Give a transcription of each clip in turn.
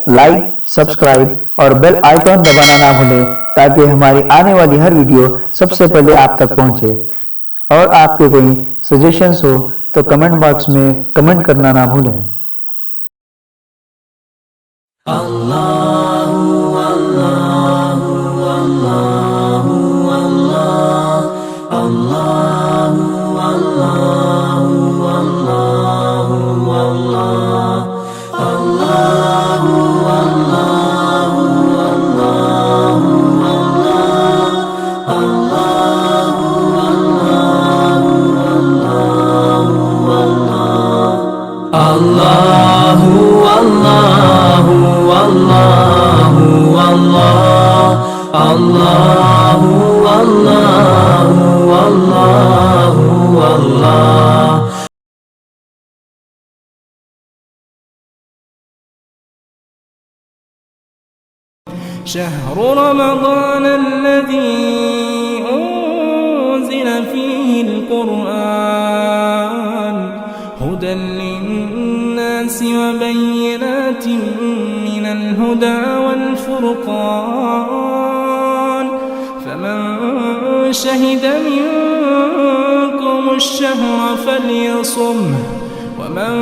Like, subscribe اور bell icon دبانا نہ بھولیں تاکہ ہماری آنے والی ہر ویڈیو سب سے پہلے آپ تک پہنچے۔ اور آپ کے کوئی سجیشنز ہو تو کمنٹ باکس میں کمنٹ کرنا نہ بھولیں۔ شهر رمضان الذي أنزل فيه القرآن هدى للناس وبينات من الهدى والفرقان فمن شهد منكم الشهر فليصمه ومن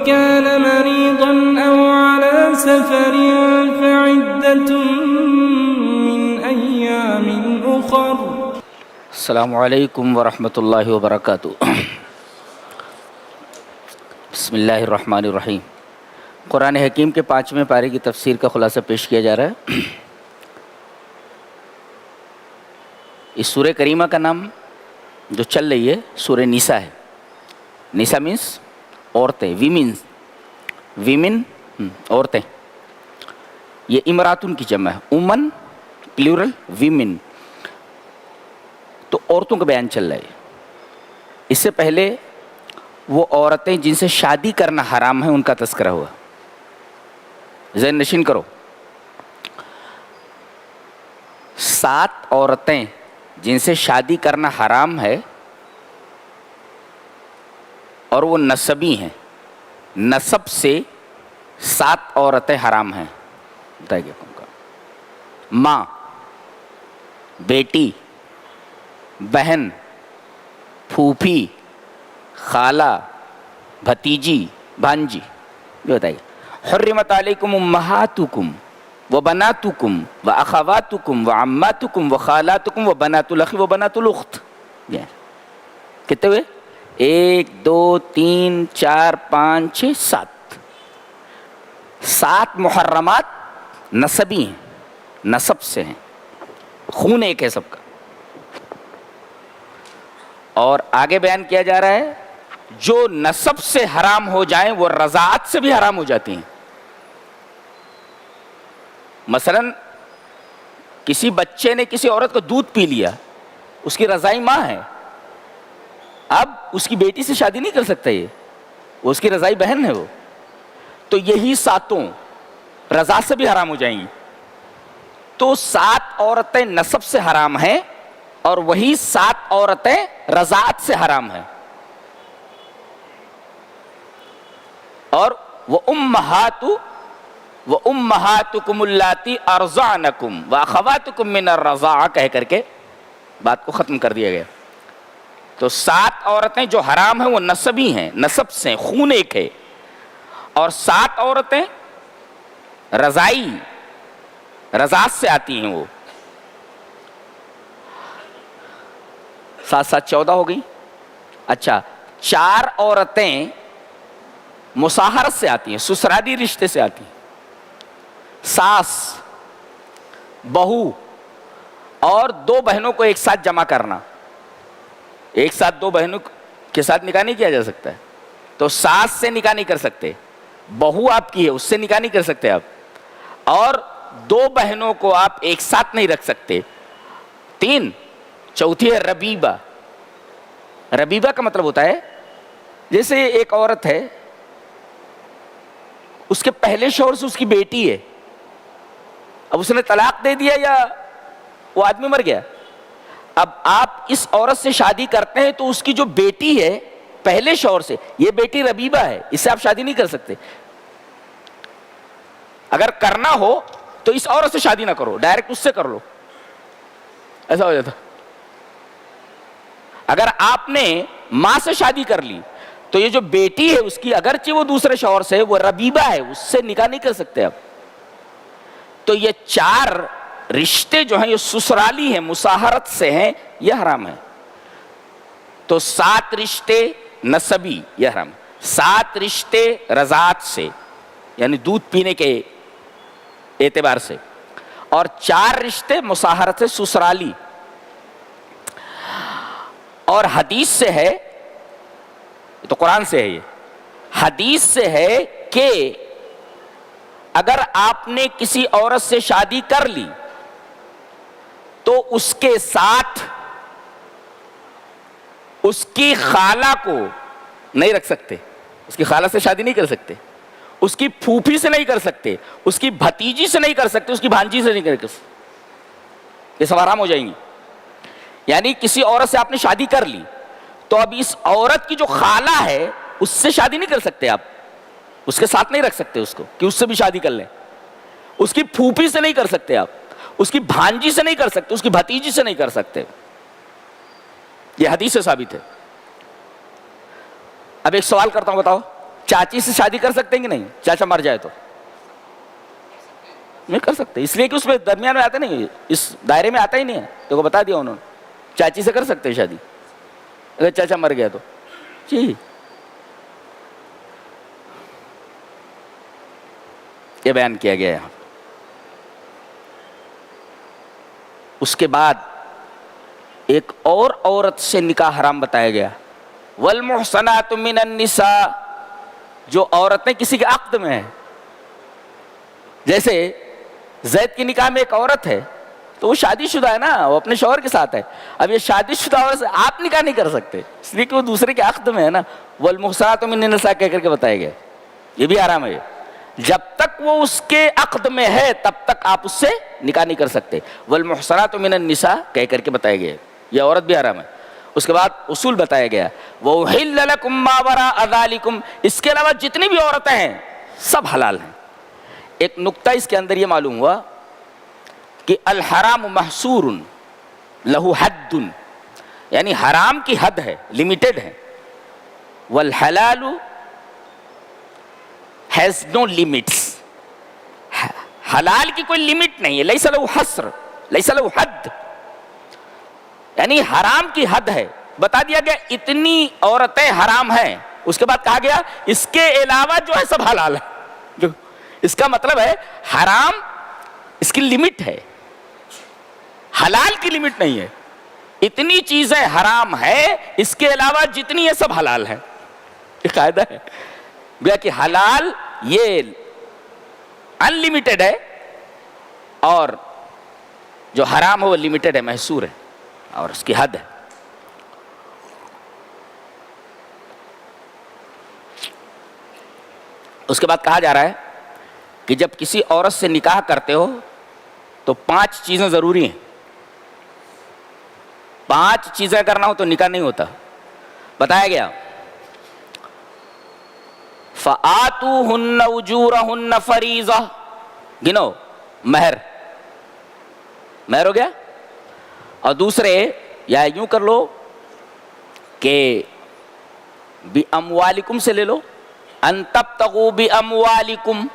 كان مريضا أو على سفر فعدة من أيام أخر۔ السلام علیکم ورحمۃ اللہ وبرکاتہ۔ بسم اللہ الرحمن الرحیم۔ قرآن حکیم کے 5ویں پارے کی تفسیر کا خلاصہ پیش کیا جا رہا ہے۔ اس سورہ کریمہ کا نام جو چل رہی ہے سورہ نساء ہے۔ نساء مینس عورتیں، ویمن عورتیں۔ یہ امراتن کی جمع ہے، امن پلیورل، ویمن، تو عورتوں کا بیان چل رہا ہے۔ اس سے پہلے وہ عورتیں جن سے شادی کرنا حرام ہے ان کا تذکرہ ہوا۔ ذہن نشین کرو، 7 عورتیں جن سے شادی کرنا حرام ہے اور وہ نسبی ہیں، نسب سے 7 عورتیں حرام ہیں۔ بتائیے گا کون کا؟ ماں، بیٹی، بہن، پھوپھی، خالہ، بھتیجی، بھانجی۔ جو بتائیے، حرمت علیکم امہاتکم وبناتکم واخواتکم وعماتکم وخالاتکم وبنات الاخ وبنات الاخت۔ کتنے ہوئے؟ 1 2 3 4 5 6 7۔ 7 محرمات نسبی ہیں، نسب سے ہیں، خون ایک ہے سب کا۔ اور آگے بیان کیا جا رہا ہے جو نسب سے حرام ہو جائیں وہ رضاعت سے بھی حرام ہو جاتی ہیں۔ مثلا کسی بچے نے کسی عورت کا دودھ پی لیا، اس کی رضائی ماں ہے، اب اس کی بیٹی سے شادی نہیں کر سکتا، یہ وہ اس کی رضائی بہن ہے وہ، تو یہی 7 رضاعت سے بھی حرام ہو جائیں گی۔ تو 7 عورتیں نسب سے حرام ہیں اور وہی 7 عورتیں رضاعت سے حرام ہیں۔ اور وَأُمَّهَاتُكُمُ اللَّاتِي أَرْضَعْنَكُمْ وَأَخَوَاتُكُم مِّنَ الرَّضَاعَةِ کہہ کر کے بات کو ختم کر دیا گیا۔ تو 7 عورتیں جو حرام ہیں وہ نسبی ہیں، نسب سے، خون ایک ہے، اور 7 عورتیں رضاعت سے آتی ہیں، وہ 7 7 14 ہو گئی۔ اچھا، 4 عورتیں مصاہرت سے آتی ہیں، سسرالی رشتے سے آتی ہیں، ساس، بہو، اور 2 بہنوں کو ایک ساتھ جمع کرنا۔ ایک ساتھ 2 بہنوں کے ساتھ نکاح نہیں کیا جا سکتا ہے، تو ساس سے نکاح نہیں کر سکتے، بہو آپ کی ہے اس سے نکاح نہیں کر سکتے آپ، اور 2 بہنوں کو آپ ایک ساتھ نہیں رکھ سکتے۔ 3، چوتھی ہے ربیبہ۔ ربیبہ کا مطلب ہوتا ہے جیسے ایک عورت ہے، اس کے پہلے شوہر سے اس کی بیٹی ہے، اب اس نے طلاق دے دیا یا وہ آدمی مر گیا، اب آپ اس عورت سے شادی کرتے ہیں تو اس کی جو بیٹی ہے پہلے شوہر سے، یہ بیٹی ربیبہ ہے، اس سے آپ شادی نہیں کر سکتے۔ اگر کرنا ہو تو اس عورت سے شادی نہ کرو، ڈائریکٹ اس سے کر لو، ایسا ہو جاتا. اگر آپ نے ماں سے شادی کر لی تو یہ جو بیٹی ہے اس کی، اگرچہ وہ دوسرے شوہر سے، وہ ربیبہ ہے، اس سے نکاح نہیں کر سکتے آپ. تو یہ 4 رشتے جو ہیں یہ سسرالی ہیں، مصاہرت سے ہیں، یہ حرام ہے. تو 7 رشتے نسبی یہ حرام، 7 رشتے رضاعت سے یعنی دودھ پینے کے اعتبار سے، اور 4 رشتے مصاہرت سے سسرالی. اور حدیث سے ہے، تو قرآن سے ہے، یہ حدیث سے ہے کہ اگر آپ نے کسی عورت سے شادی کر لی تو اس کے ساتھ اس کی خالہ کو نہیں رکھ سکتے، اس کی خالہ سے شادی نہیں کر سکتے، اس کی پھوپھی سے نہیں کر سکتے، اس کی بھتیجی سے نہیں کر سکتے، اس کی بھانجی سے نہیں کر سکتے، یہ سب حرام ہو جائیں گی. یعنی کسی عورت سے آپ نے شادی کر لی تو اب اس عورت کی جو خالہ ہے اس سے شادی نہیں کر سکتے آپ، اس کے ساتھ نہیں رکھ سکتے اس کو کہ اس سے بھی شادی کر لیں. اس کی پھوپھی سے نہیں کر سکتے آپ، اس کی بھانجی سے نہیں کر سکتے، اس کی بھتیجی سے نہیں کر سکتے. یہ حدیث سے ثابت ہے. اب ایک سوال کرتا ہوں، بتاؤ چاچی سے شادی کر سکتے ہیں کہ نہیں؟ چاچا مر جائے تو نہیں کر سکتے، اس لیے کہ اس میں درمیان میں آتا نہیں، اس دائرے میں آتا ہی نہیں ہے. تو کو بتا دیا انہوں نے، چاچی سے کر سکتے ہیں شادی اگر چاچا مر گیا تو. جی یہ بیان کیا گیا یہاں. اس کے بعد ایک اور عورت سے نکاح حرام بتایا گیا، والمحصنات من النساء، جو عورتیں کسی کے عقد میں ہیں. جیسے زید کی نکاح میں ایک عورت ہے تو وہ شادی شدہ ہے نا، وہ اپنے شوہر کے ساتھ ہے. اب یہ شادی شدہ عورت سے آپ نکاح نہیں کر سکتے اس لیے کہ وہ دوسرے کے عقد میں ہے نا. والمحصنات من النساء کہہ کر کے بتایا گیا، یہ بھی حرام ہے. جب تک وہ اس کے عقد میں ہے تب تک آپ اس سے نکاح نہیں کر سکتے. والمحصنات من النساء کہہ کر کے بتایا گیا، یہ عورت بھی حرام ہے. اس کے بعد اصول بتایا گیا، وَأُحِلَّ لَكُم مَّا وَرَاءَ ذَلِكُمْ، اس کے علاوہ جتنی بھی عورتیں ہیں سب حلال ہیں. ایک نقطہ اس کے اندر یہ معلوم ہوا کہ الحرام محصور لہو حد، یعنی حرام کی حد ہے، لمیٹڈ ہے. والحلال ہیز نو لمٹس، حلال کی کوئی لمٹ نہیں ہے. لیس لہو حصر، لیس لہو حد، یعنی حرام کی حد ہے. بتا دیا گیا اتنی عورتیں حرام ہیں، اس کے بعد کہا گیا اس کے علاوہ جو ہے سب حلال ہے. اس کا مطلب ہے حرام اس کی لمٹ ہے، حلال کی لمٹ نہیں ہے. اتنی چیزیں حرام ہے، اس کے علاوہ جتنی ہے سب حلال ہے. یہ قاعدہ ہے گویا کہ حلال یہ ان لمیٹڈ ہے اور جو حرام ہے وہ لمیٹڈ ہے، محصور ہے اور اس کی حد ہے. اس کے بعد کہا جا رہا ہے کہ جب کسی عورت سے نکاح کرتے ہو تو 5 چیزیں ضروری ہیں. 5 چیزیں کرنا ہو تو نکاح نہیں ہوتا. بتایا گیا فَآتُوهُنَّ أُجُورَهُنَّ فَرِيضَةً، گنو مہر ہو گیا. اور دوسرے یا یوں کر لو کہ بِأَمْوَالِكُمْ سے لے لو، أَن تَبْتَغُوا بِأَمْوَالِكُمْ،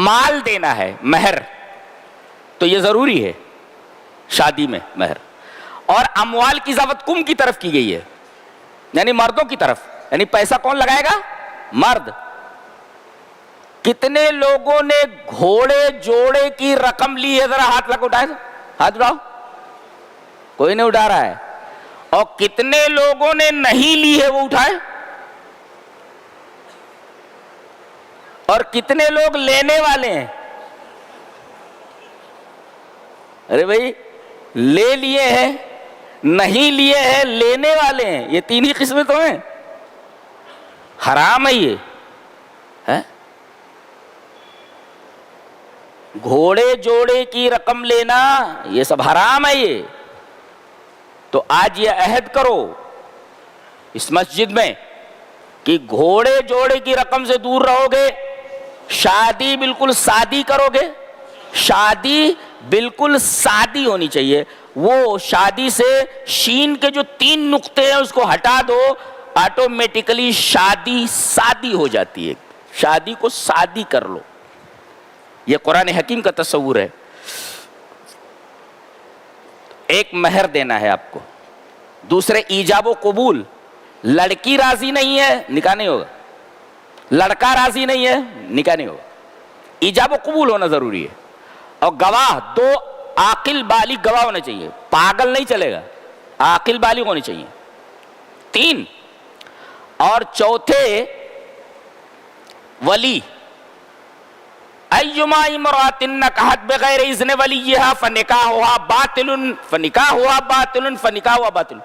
مال دینا ہے، مہر تو یہ ضروری ہے شادی میں مہر. اور اموال کی اضافت کم کی طرف کی گئی ہے، یعنی مردوں کی طرف، یعنی پیسہ کون لگائے گا؟ مرد. کتنے لوگوں نے گھوڑے جوڑے کی رقم لی ہے؟ ذرا ہاتھ لگا اٹھائے، ہاتھ اٹھاؤ. کوئی نہیں اٹھا رہا ہے. اور کتنے لوگوں نے نہیں لی ہے وہ اٹھائے. اور کتنے لوگ لینے والے ہیں؟ ارے بھائی لے لیے ہیں، نہیں لیے ہیں، لینے والے ہیں، یہ 3 ہی قسمیں تو ہیں. حرام ہے یہ ہے. گھوڑے جوڑے کی رقم لینا یہ سب حرام ہے. یہ تو آج یہ عہد کرو اس مسجد میں کہ گھوڑے جوڑے کی رقم سے دور رہو گے شادی بالکل سادی کرو گے, شادی بالکل سادی ہونی چاہیے. وہ شادی سے شین کے جو 3 نقطے ہیں اس کو ہٹا دو, آٹومیٹیکلی شادی سادی ہو جاتی ہے. شادی کو سادی کر لو, یہ قرآن حکیم کا تصور ہے. ایک مہر دینا ہے آپ کو, دوسرے ایجاب و قبول. لڑکی راضی نہیں ہے نکاح نہیں ہوگا, لڑکا راضی نہیں ہے نکاح نہیں ہوگا. ایجاب و قبول ہونا ضروری ہے. اور گواہ 2 عاقل بالغ گواہ ہونے چاہیے, پاگل نہیں چلے گا, عاقل بالغ ہونے چاہیے. 3 اور چوتھے ولی. ایما امرأۃ نکحت بغیر اذن ولیہا فنکاحھا باطل فنکاحھا باطل فنکاحھا باطل.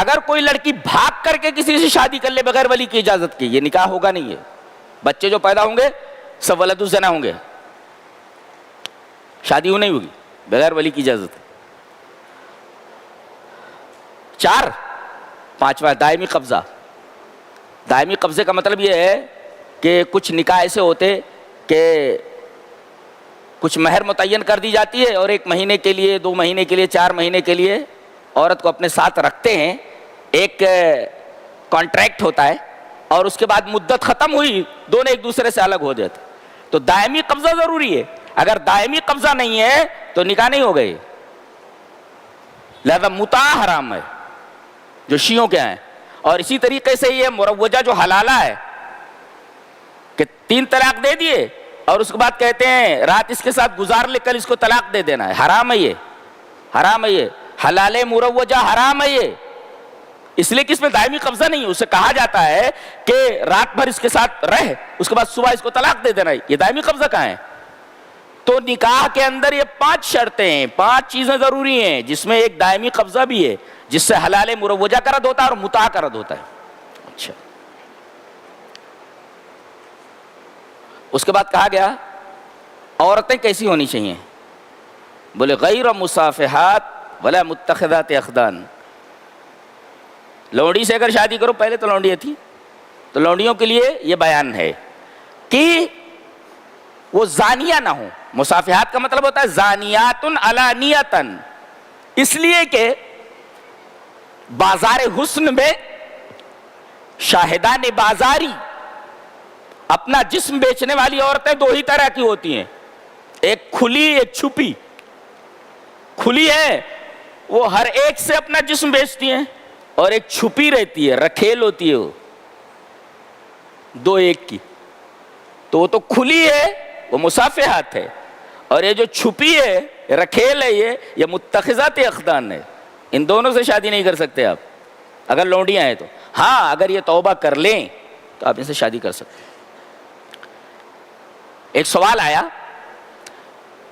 اگر کوئی لڑکی بھاگ کر کے کسی سے شادی کر لے بغیر ولی کی اجازت کے, یہ نکاح ہوگا نہیں. ہے بچے جو پیدا ہوں گے سب ولد الزنا ہوں گے, شادی نہیں ہوگی بغیر ولی کی اجازت. 4 5واں دائمی قبضہ. دائمی قبضے کا مطلب یہ ہے کہ کچھ نکاح ایسے ہوتے کہ کچھ مہر متعین کر دی جاتی ہے اور 1 مہینے کے لیے, 2 مہینے کے لیے, 4 مہینے کے لیے عورت کو اپنے ساتھ رکھتے ہیں. ایک کانٹریکٹ ہوتا ہے اور اس کے بعد مدت ختم ہوئی, دونوں ایک دوسرے سے الگ ہو جاتے. تو دائمی قبضہ ضروری ہے. اگر دائمی قبضہ نہیں ہے تو نکاح نہیں ہو گئے. لہذا متاع حرام ہے جو شیعوں کے ہیں. اور اسی طریقے سے یہ مروجہ جو حلالہ ہے کہ 3 طلاق دے دیے اور اس کے بعد کہتے ہیں رات اس کے ساتھ گزار لے کل اس کو طلاق دے دینا ہے, حرام ہے یہ, حرام ہے یہ. حلال مروجہ حرام ہے یہ, اس لیے کہ اس میں دائمی قبضہ نہیں ہے. اسے کہا جاتا ہے کہ رات بھر اس کے ساتھ رہ, اس کے بعد صبح اس کو طلاق دے دینا ہے. یہ دائمی قبضہ کہاں ہے؟ تو نکاح کے اندر یہ 5 شرطیں ہیں, 5 چیزیں ضروری ہیں, جس میں ایک دائمی قبضہ بھی ہے جس سے حلال مروجہ کا رد ہوتا ہے اور متاع کا رد ہوتا ہے. اچھا, اس کے بعد کہا گیا عورتیں کیسی ہونی چاہیے؟ بولے غیر مصافحات ولا متخذات اخدان. لونڈی سے اگر شادی کرو, پہلے تو لونڈیاں تھی, تو لونڈیوں کے لیے یہ بیان ہے کہ وہ زانیہ نہ ہو. مصافحات کا مطلب ہوتا ہے زانیات علانیتاً, اس لیے کہ بازار حسن میں شاہدان بازاری اپنا جسم بیچنے والی عورتیں 2 ہی طرح کی ہوتی ہیں, ایک کھلی ایک چھپی. کھلی ہے وہ ہر ایک سے اپنا جسم بیچتی ہیں, اور ایک چھپی رہتی ہے, رکھیل ہوتی ہے وہ 2 ایک کی. تو وہ تو کھلی ہے وہ مصافحات ہے, اور یہ جو چھپی ہے رکھیل ہے یہ متخذات اخدان ہے. ان دونوں سے شادی نہیں کر سکتے آپ اگر لونڈیاں ہیں تو. ہاں اگر یہ توبہ کر لیں تو آپ ان سے شادی کر سکتے ہیں. ایک سوال آیا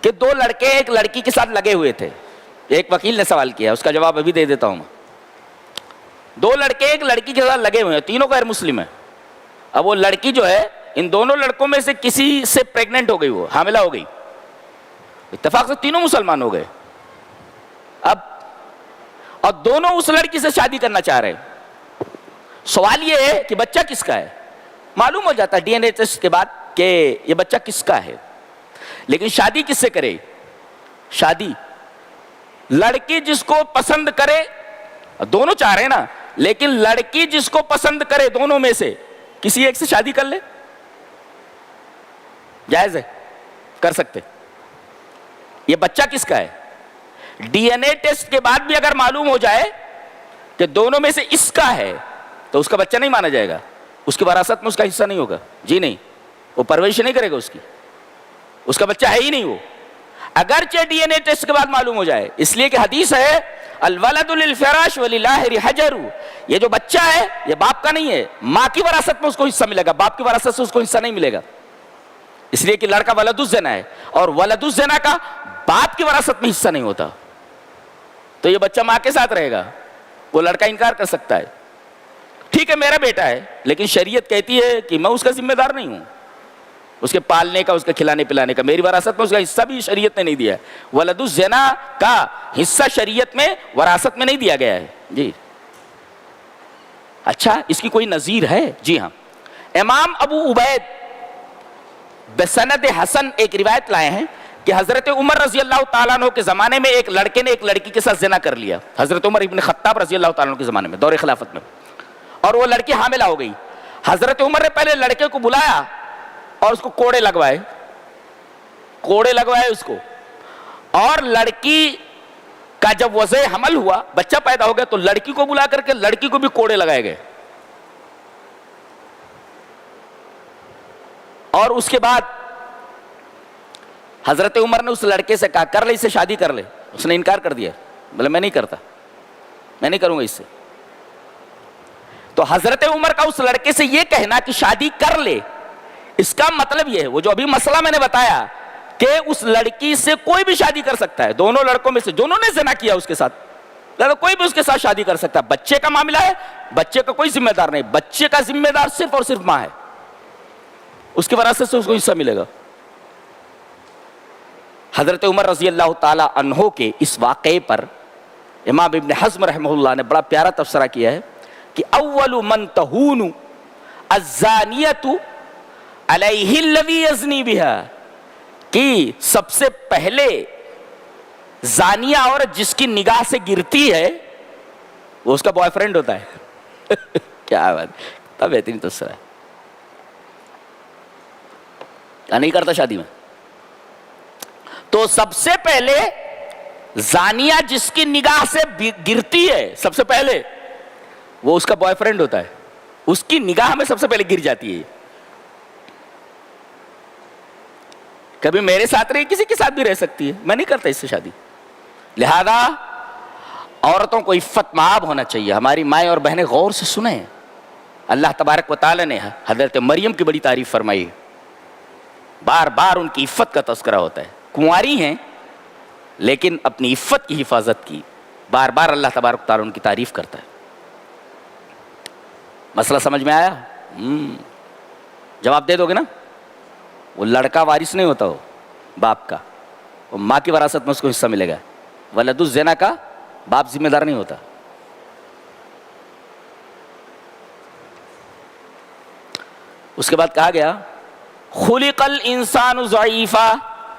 کہ 2 لڑکے ایک لڑکی کے ساتھ لگے ہوئے تھے. ایک وکیل نے سوال کیا, اس کا جواب ابھی دے دیتا ہوں میں. 2 لڑکے ایک لڑکی کے ساتھ لگے ہوئے ہیں, تینوں غیر مسلم ہیں. اب وہ لڑکی جو ہے ان دونوں لڑکوں میں سے کسی سے پریگننٹ ہو گئی, وہ حاملہ ہو گئی. اتفاق سے تینوں مسلمان ہو گئے. اب اور دونوں اس لڑکی سے شادی کرنا چاہ رہے ہیں. سوال یہ ہے کہ بچہ کس کا ہے؟ معلوم ہو جاتا ہے ڈی این اے ٹیسٹ کے بعد کہ یہ بچہ کس کا ہے. لیکن شادی کس سے کرے؟ شادی لڑکی جس کو پسند کرے, دونوں چاہ رہے ہیں نا, لیکن لڑکی جس کو پسند کرے دونوں میں سے کسی ایک سے شادی کر لے, جائز ہے, کر سکتے. یہ بچہ کس کا ہے؟ ڈی این اے ٹیسٹ کے بعد بھی اگر معلوم ہو جائے کہ دونوں میں سے اس کا ہے تو اس کا بچہ نہیں مانا جائے گا, اس کی وراثت میں اس کا حصہ نہیں ہوگا. جی نہیں, وہ پرورش نہیں کرے گا اس کی, اس کا بچہ ہے ہی نہیں وہ, اگرچہ ڈی این اے ٹیسٹ کے بعد معلوم ہو جائے. اس لیے کہ حدیث ہے الولد للفراش وللآخر حجر, یہ جو بچہ ہے یہ باپ کا نہیں ہے, ماں کی وراثت میں اس کو حصہ ملے گا, باپ کی وراثت سے اس کو حصہ نہیں ملے گا. اس لیے کہ لڑکا ولد الزنا ہے, اور ولد الزنا کا باپ کی وراثت میں حصہ نہیں ہوتا. تو یہ بچہ ماں کے ساتھ رہے گا. وہ لڑکا انکار کر سکتا ہے, ٹھیک ہے میرا بیٹا ہے, لیکن شریعت کہتی ہے کہ میں اس کا ذمہ دار نہیں ہوں, اس کے پالنے کا, اس کے کھلانے پلانے کا, میری وراثت میں اس کا حصہ بھی شریعت نے نہیں دیا ہے. ولد الزنا کا حصہ شریعت میں وراثت میں نہیں دیا گیا ہے. جی اچھا, اس کی کوئی نظیر ہے؟ جی ہاں, امام ابو عبید بسند حسن ایک روایت لائے ہیں کہ حضرت عمر رضی اللہ تعالیٰ عنہ کے زمانے میں ایک لڑکے نے ایک لڑکی کے ساتھ زنا کر لیا، حضرت عمر ابن خطاب رضی اللہ تعالیٰ عنہ کے زمانے میں، دور خلافت میں، اور وہ لڑکی حاملہ ہو گئی۔ حضرت عمر نے پہلے لڑکے کو بلایا اور اس کو کوڑے لگوائے اس کو، اور لڑکی کا جب وضع حمل ہوا، بچہ پیدا ہو گیا، تو لڑکی کو بلا کر کے لڑکی کو بھی کوڑے لگائے گئے، اور اس کے بعد حضرت عمر نے اس لڑکے سے کہا کر لے اس سے شادی کر لے، اس نے انکار کر دیا، بولے میں نہیں کرتا، میں نہیں کروں گا اس سے۔ تو حضرت عمر کا اس لڑکے سے یہ کہنا کہ شادی کر لے، اس کا مطلب یہ ہے، وہ جو ابھی مسئلہ میں نے بتایا کہ اس لڑکی سے کوئی بھی شادی کر سکتا ہے، دونوں لڑکوں میں سے جنہوں نے زنا کیا اس کے ساتھ، کوئی بھی اس کے ساتھ شادی کر سکتا ہے۔ بچے کا معاملہ ہے، بچے کا کوئی ذمہ دار نہیں، بچے کا ذمہ دار صرف اور صرف ماں ہے، اس کی وراثت سے اس کو حصہ ملے گا۔ حضرت عمر رضی اللہ تعالی عنہ کے اس واقعے پر امام ابن حزم رحمہ اللہ نے بڑا پیارا تبصرہ کیا ہے کہ اول من تہون الزانیۃ علیہ الذی یزنی بہا، کہ سب سے پہلے زانیہ عورت جس کی نگاہ سے گرتی ہے وہ اس کا بوائے فرینڈ ہوتا ہے۔ کیا بات، تب بہترین تبصرہ ہے، کیا نہیں کرتا شادی میں؟ تو سب سے پہلے زانیہ جس کی نگاہ سے گرتی ہے، سب سے پہلے وہ اس کا بوائے فرینڈ ہوتا ہے، اس کی نگاہ میں سب سے پہلے گر جاتی ہے۔ کبھی میرے ساتھ رہی، کسی کے ساتھ بھی رہ سکتی ہے، میں نہیں کرتا اس سے شادی۔ لہذا عورتوں کو عفت مآب ہونا چاہیے۔ ہماری مائیں اور بہنیں غور سے سنیں، اللہ تبارک و تعالی نے حضرت مریم کی بڑی تعریف فرمائی، بار بار ان کی عفت کا تذکرہ ہوتا ہے، کنواری ہیں لیکن اپنی عفت کی حفاظت کی بار بار اللہ تبارک و تعالی ان کی تعریف کرتا ہے۔ مسئلہ سمجھ میں آیا؟ جواب دے دو گے نا؟ وہ لڑکا وارث نہیں ہوتا، وہ باپ کا، وہ ماں کی وراثت میں اس کو حصہ ملے گا۔ ولد الزنا کا باپ ذمہ دار نہیں ہوتا۔ اس کے بعد کہا گیا خلق الانسان ضعیفا،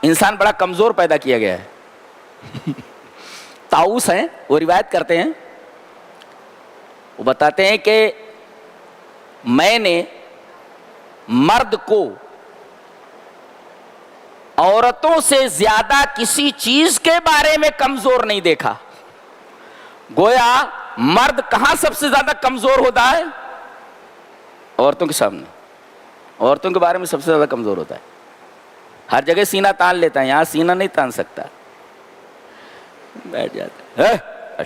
انسان بڑا کمزور پیدا کیا گیا ہے۔ طاؤس ہیں، وہ روایت کرتے ہیں، وہ بتاتے ہیں کہ میں نے مرد کو عورتوں سے زیادہ کسی چیز کے بارے میں کمزور نہیں دیکھا۔ گویا مرد کہاں سب سے زیادہ کمزور ہوتا ہے؟ عورتوں کے سامنے، عورتوں کے بارے میں سب سے زیادہ کمزور ہوتا ہے۔ ہر جگہ سینہ تان لیتا ہے، یہاں سینہ نہیں تان سکتا، بیٹھ جاتا ہے،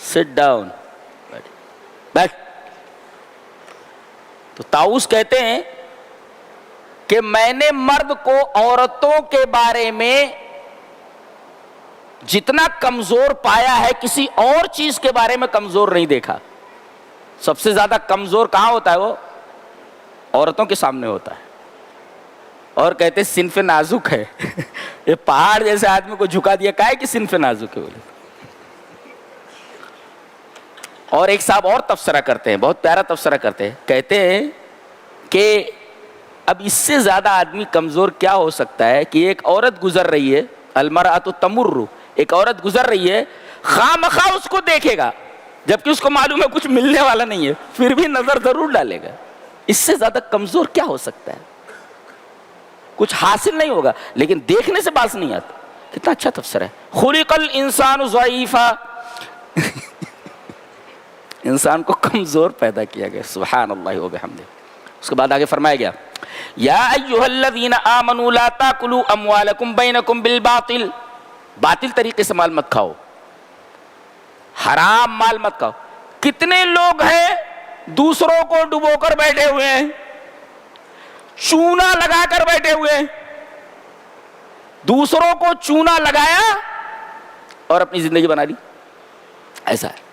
سٹ ڈاؤن، بیٹھ۔ تو طاؤس کہتے ہیں کہ میں نے مرد کو عورتوں کے بارے میں جتنا کمزور پایا ہے کسی اور چیز کے بارے میں کمزور نہیں دیکھا۔ سب سے زیادہ کمزور کہاں ہوتا ہے؟ وہ عورتوں کے سامنے ہوتا ہے، اور کہتے صنف نازک ہے۔ یہ پہاڑ جیسے آدمی کو جھکا دیا، کہا ہے کہ صنف نازک ہے بولے۔ اور ایک صاحب اور تبصرہ کرتے ہیں، بہت پیارا تبصرہ کرتے ہیں، کہتے ہیں کہ اب اس سے زیادہ آدمی کمزور کیا ہو سکتا ہے کہ ایک عورت گزر رہی ہے، المرأۃ تمر، ایک عورت گزر رہی ہے، خواہ مخواہ اس کو دیکھے گا، جبکہ اس کو معلوم ہے کچھ ملنے والا نہیں ہے، پھر بھی نظر ضرور ڈالے گا۔ اس سے زیادہ کمزور کیا ہو سکتا ہے؟ کچھ حاصل نہیں ہوگا لیکن دیکھنے سے باز نہیں آتا۔ کتنا اچھا تفسیر ہے، خلق الانسان ضعیفا، انسان کو کمزور پیدا کیا گیا، سبحان اللہ و بحمدہ۔ اس کے بعد آگے فرمایا گیا یا ایھا الذین آمنوا لا تاکلوا اموالکم بینکم بالباطل، باطل طریقے سے مال مت کھاؤ، حرام مال مت کھاؤ۔ کتنے لوگ ہیں دوسروں کو ڈبو کر بیٹھے ہوئے ہیں، چونا لگا کر بیٹھے ہوئے ہیں، دوسروں کو چونا لگایا اور اپنی زندگی بنا لی، ایسا ہے۔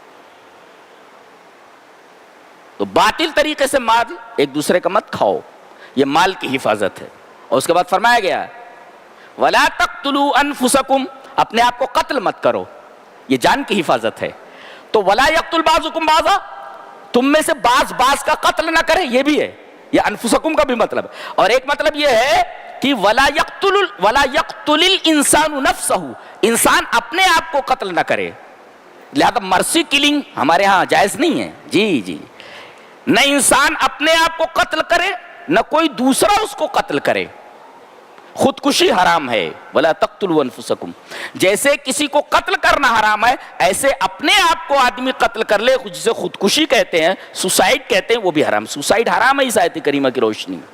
تو باطل طریقے سے مال ایک دوسرے کا مت کھاؤ، یہ مال کی حفاظت ہے۔ اور اس کے بعد فرمایا گیا وَلَا تَقْتُلُوا أَنفُسَكُمْ، اپنے آپ کو قتل مت کرو، یہ جان کی حفاظت ہے۔ تو وَلَا يَقْتُلْ بَعْضُكُمْ بَعْضًا، تم میں سے بعض کا قتل نہ کرے، یہ بھی ہے، یہ انفسکم کا بھی مطلب ہے. اور ایک مطلب یہ ہے کہ ولا یقتل الانسان نفسہ، انسان اپنے آپ کو قتل نہ کرے. لہذا مرسی کلنگ ہمارے ہاں جائز نہیں ہے. جی نہ انسان اپنے آپ کو قتل کرے نہ کوئی دوسرا اس کو قتل کرے. خودکشی حرام ہے. ولا تقتلوا انفسکم، جیسے کسی کو قتل کرنا حرام ہے ایسے اپنے آپ کو آدمی قتل کر لے جسے خودکشی کہتے ہیں، سوسائڈ کہتے ہیں، وہ بھی حرام. سوسائڈ حرام ہے اس آیت کریمہ کی روشنی میں.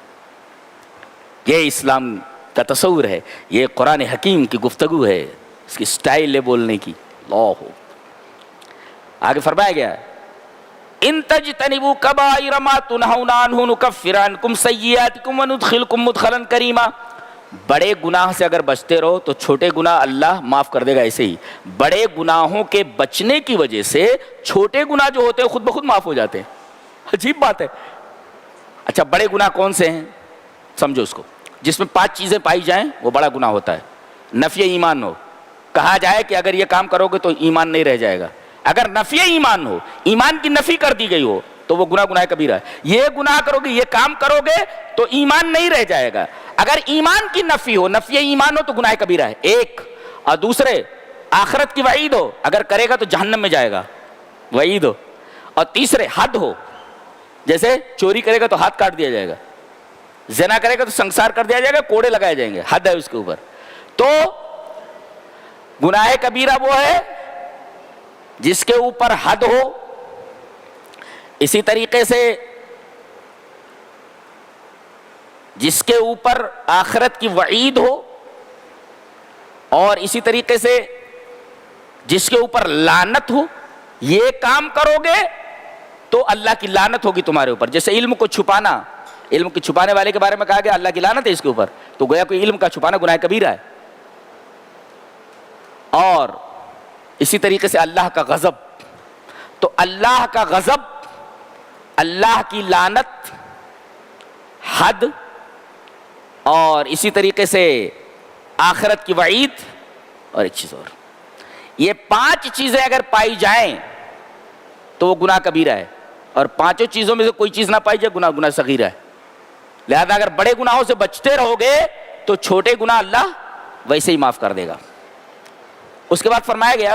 یہ اسلام کا تصور ہے، یہ قرآن حکیم کی گفتگو ہے، اس کی سٹائل ہے بولنے کی. اللہ ہو. آگے فرمایا گیا ان تجتنبوا کبائر ما تنہون عنہ نکفر عنکم سیئاتکم وندخلکم مدخلا کریما. بڑے گناہ سے اگر بچتے رہو تو چھوٹے گناہ اللہ معاف کر دے گا. ایسے ہی بڑے گناہوں کے بچنے کی وجہ سے چھوٹے گناہ جو ہوتے ہیں خود بخود معاف ہو جاتے ہیں. عجیب بات ہے. اچھا بڑے گناہ کون سے ہیں سمجھو اس کو. جس میں 5 چیزیں پائی جائیں وہ بڑا گناہ ہوتا ہے. نفی ایمان ہو، کہا جائے کہ اگر یہ کام کرو گے تو ایمان نہیں رہ جائے گا. اگر نفی ایمان ہو، ایمان کی نفی کر دی گئی ہو تو وہ گناہ کبیرہ ہے. یہ گناہ کرو گے، یہ کام کرو گے تو ایمان نہیں رہ جائے گا. اگر ایمان کی نفی ہو، نفی ایمان ہو تو گناہ کبیرہ ہے ایک. اور دوسرے آخرت کی وعید ہو، اگر کرے گا تو جہنم میں جائے گا، وعید ہو. اور تیسرے حد ہو، جیسے چوری کرے گا تو ہاتھ کاٹ دیا جائے گا، زنا کرے گا تو سنسار کر دیا جائے گا، کوڑے لگائے جائیں گے، حد ہے اس کے اوپر. تو گناہ کبیرہ وہ ہے جس کے اوپر حد ہو. اسی طریقے سے جس کے اوپر آخرت کی وعید ہو، اور اسی طریقے سے جس کے اوپر لعنت ہو. یہ کام کرو گے تو اللہ کی لعنت ہوگی تمہارے اوپر. جیسے علم کو چھپانا، علم کو چھپانے والے کے بارے میں کہا گیا اللہ کی لعنت ہے اس کے اوپر، تو گویا کوئی علم کا چھپانا گناہ کبیرہ ہے. اور اسی طریقے سے اللہ کا غضب، تو اللہ کا غضب، اللہ کی لعنت، حد، اور اسی طریقے سے آخرت کی وعید، اور ایک چیز اور. یہ 5 چیزیں اگر پائی جائیں تو وہ گناہ کبیرہ ہے. اور 5 چیزوں میں سے کوئی چیز نہ پائی جائے گناہ صغیرہ ہے. لہذا اگر بڑے گناہوں سے بچتے رہو گے تو چھوٹے گناہ اللہ ویسے ہی معاف کر دے گا. اس کے بعد فرمایا گیا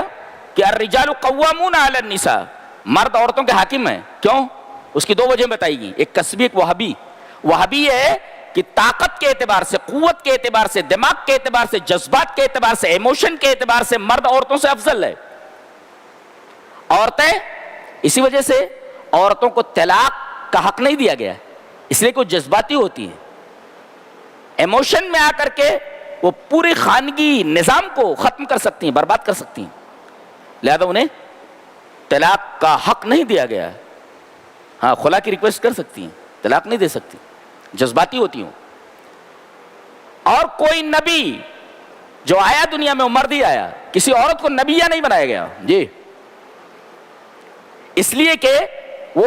کہ الرجال قوامون علی النساء، مرد عورتوں کے حاکم ہیں. کیوں؟ اس کی 2 وجہ بتائی گئی، ایک کسبی ایک وہابی. وہابی ہے کہ طاقت کے اعتبار سے، قوت کے اعتبار سے، دماغ کے اعتبار سے، جذبات کے اعتبار سے، ایموشن کے اعتبار سے مرد عورتوں سے افضل ہے. عورتیں اسی وجہ سے عورتوں کو طلاق کا حق نہیں دیا گیا ہے، اس لیے کہ وہ جذباتی ہوتی ہیں، ایموشن میں آ کر کے وہ پوری خانگی نظام کو ختم کر سکتی ہیں، برباد کر سکتی ہیں. لہذا انہیں طلاق کا حق نہیں دیا گیا ہے. ہاں خلا کی ریکویسٹ کر سکتی ہیں، طلاق نہیں دے سکتی، جذباتی ہوتی ہوں. اور کوئی نبی جو آیا دنیا میں وہ مرد ہی آیا، کسی عورت کو نبیہ نہیں بنایا گیا. جی اس لیے کہ وہ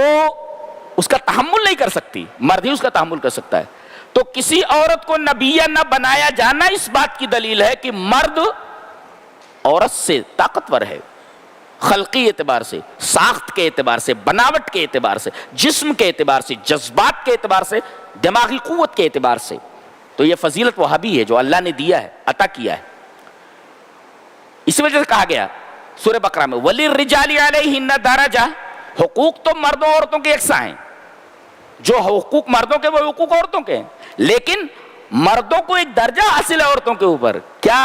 اس کا تحمل نہیں کر سکتی، مرد ہی اس کا تحمل کر سکتا ہے. تو کسی عورت کو نبیہ نہ بنایا جانا اس بات کی دلیل ہے کہ مرد عورت سے طاقتور ہے، خلقی اعتبار سے، ساخت کے اعتبار سے، بناوٹ کے اعتبار سے، جسم کے اعتبار سے، جذبات کے اعتبار سے، دماغی قوت کے اعتبار سے. تو یہ فضیلت وہابی ہے جو اللہ نے دیا ہے، عطا کیا ہے. اسی وجہ سے کہا گیا سورہ بقرہ میں وَلِلرِّجَالِ عَلَيْهِنَّ دَرَجَةٌ، حقوق تو مردوں عورتوں کے یکساں ہیں. جو حقوق مردوں کے وہ حقوق عورتوں کے ہیں، لیکن مردوں کو ایک درجہ حاصل ہے عورتوں کے اوپر. کیا؟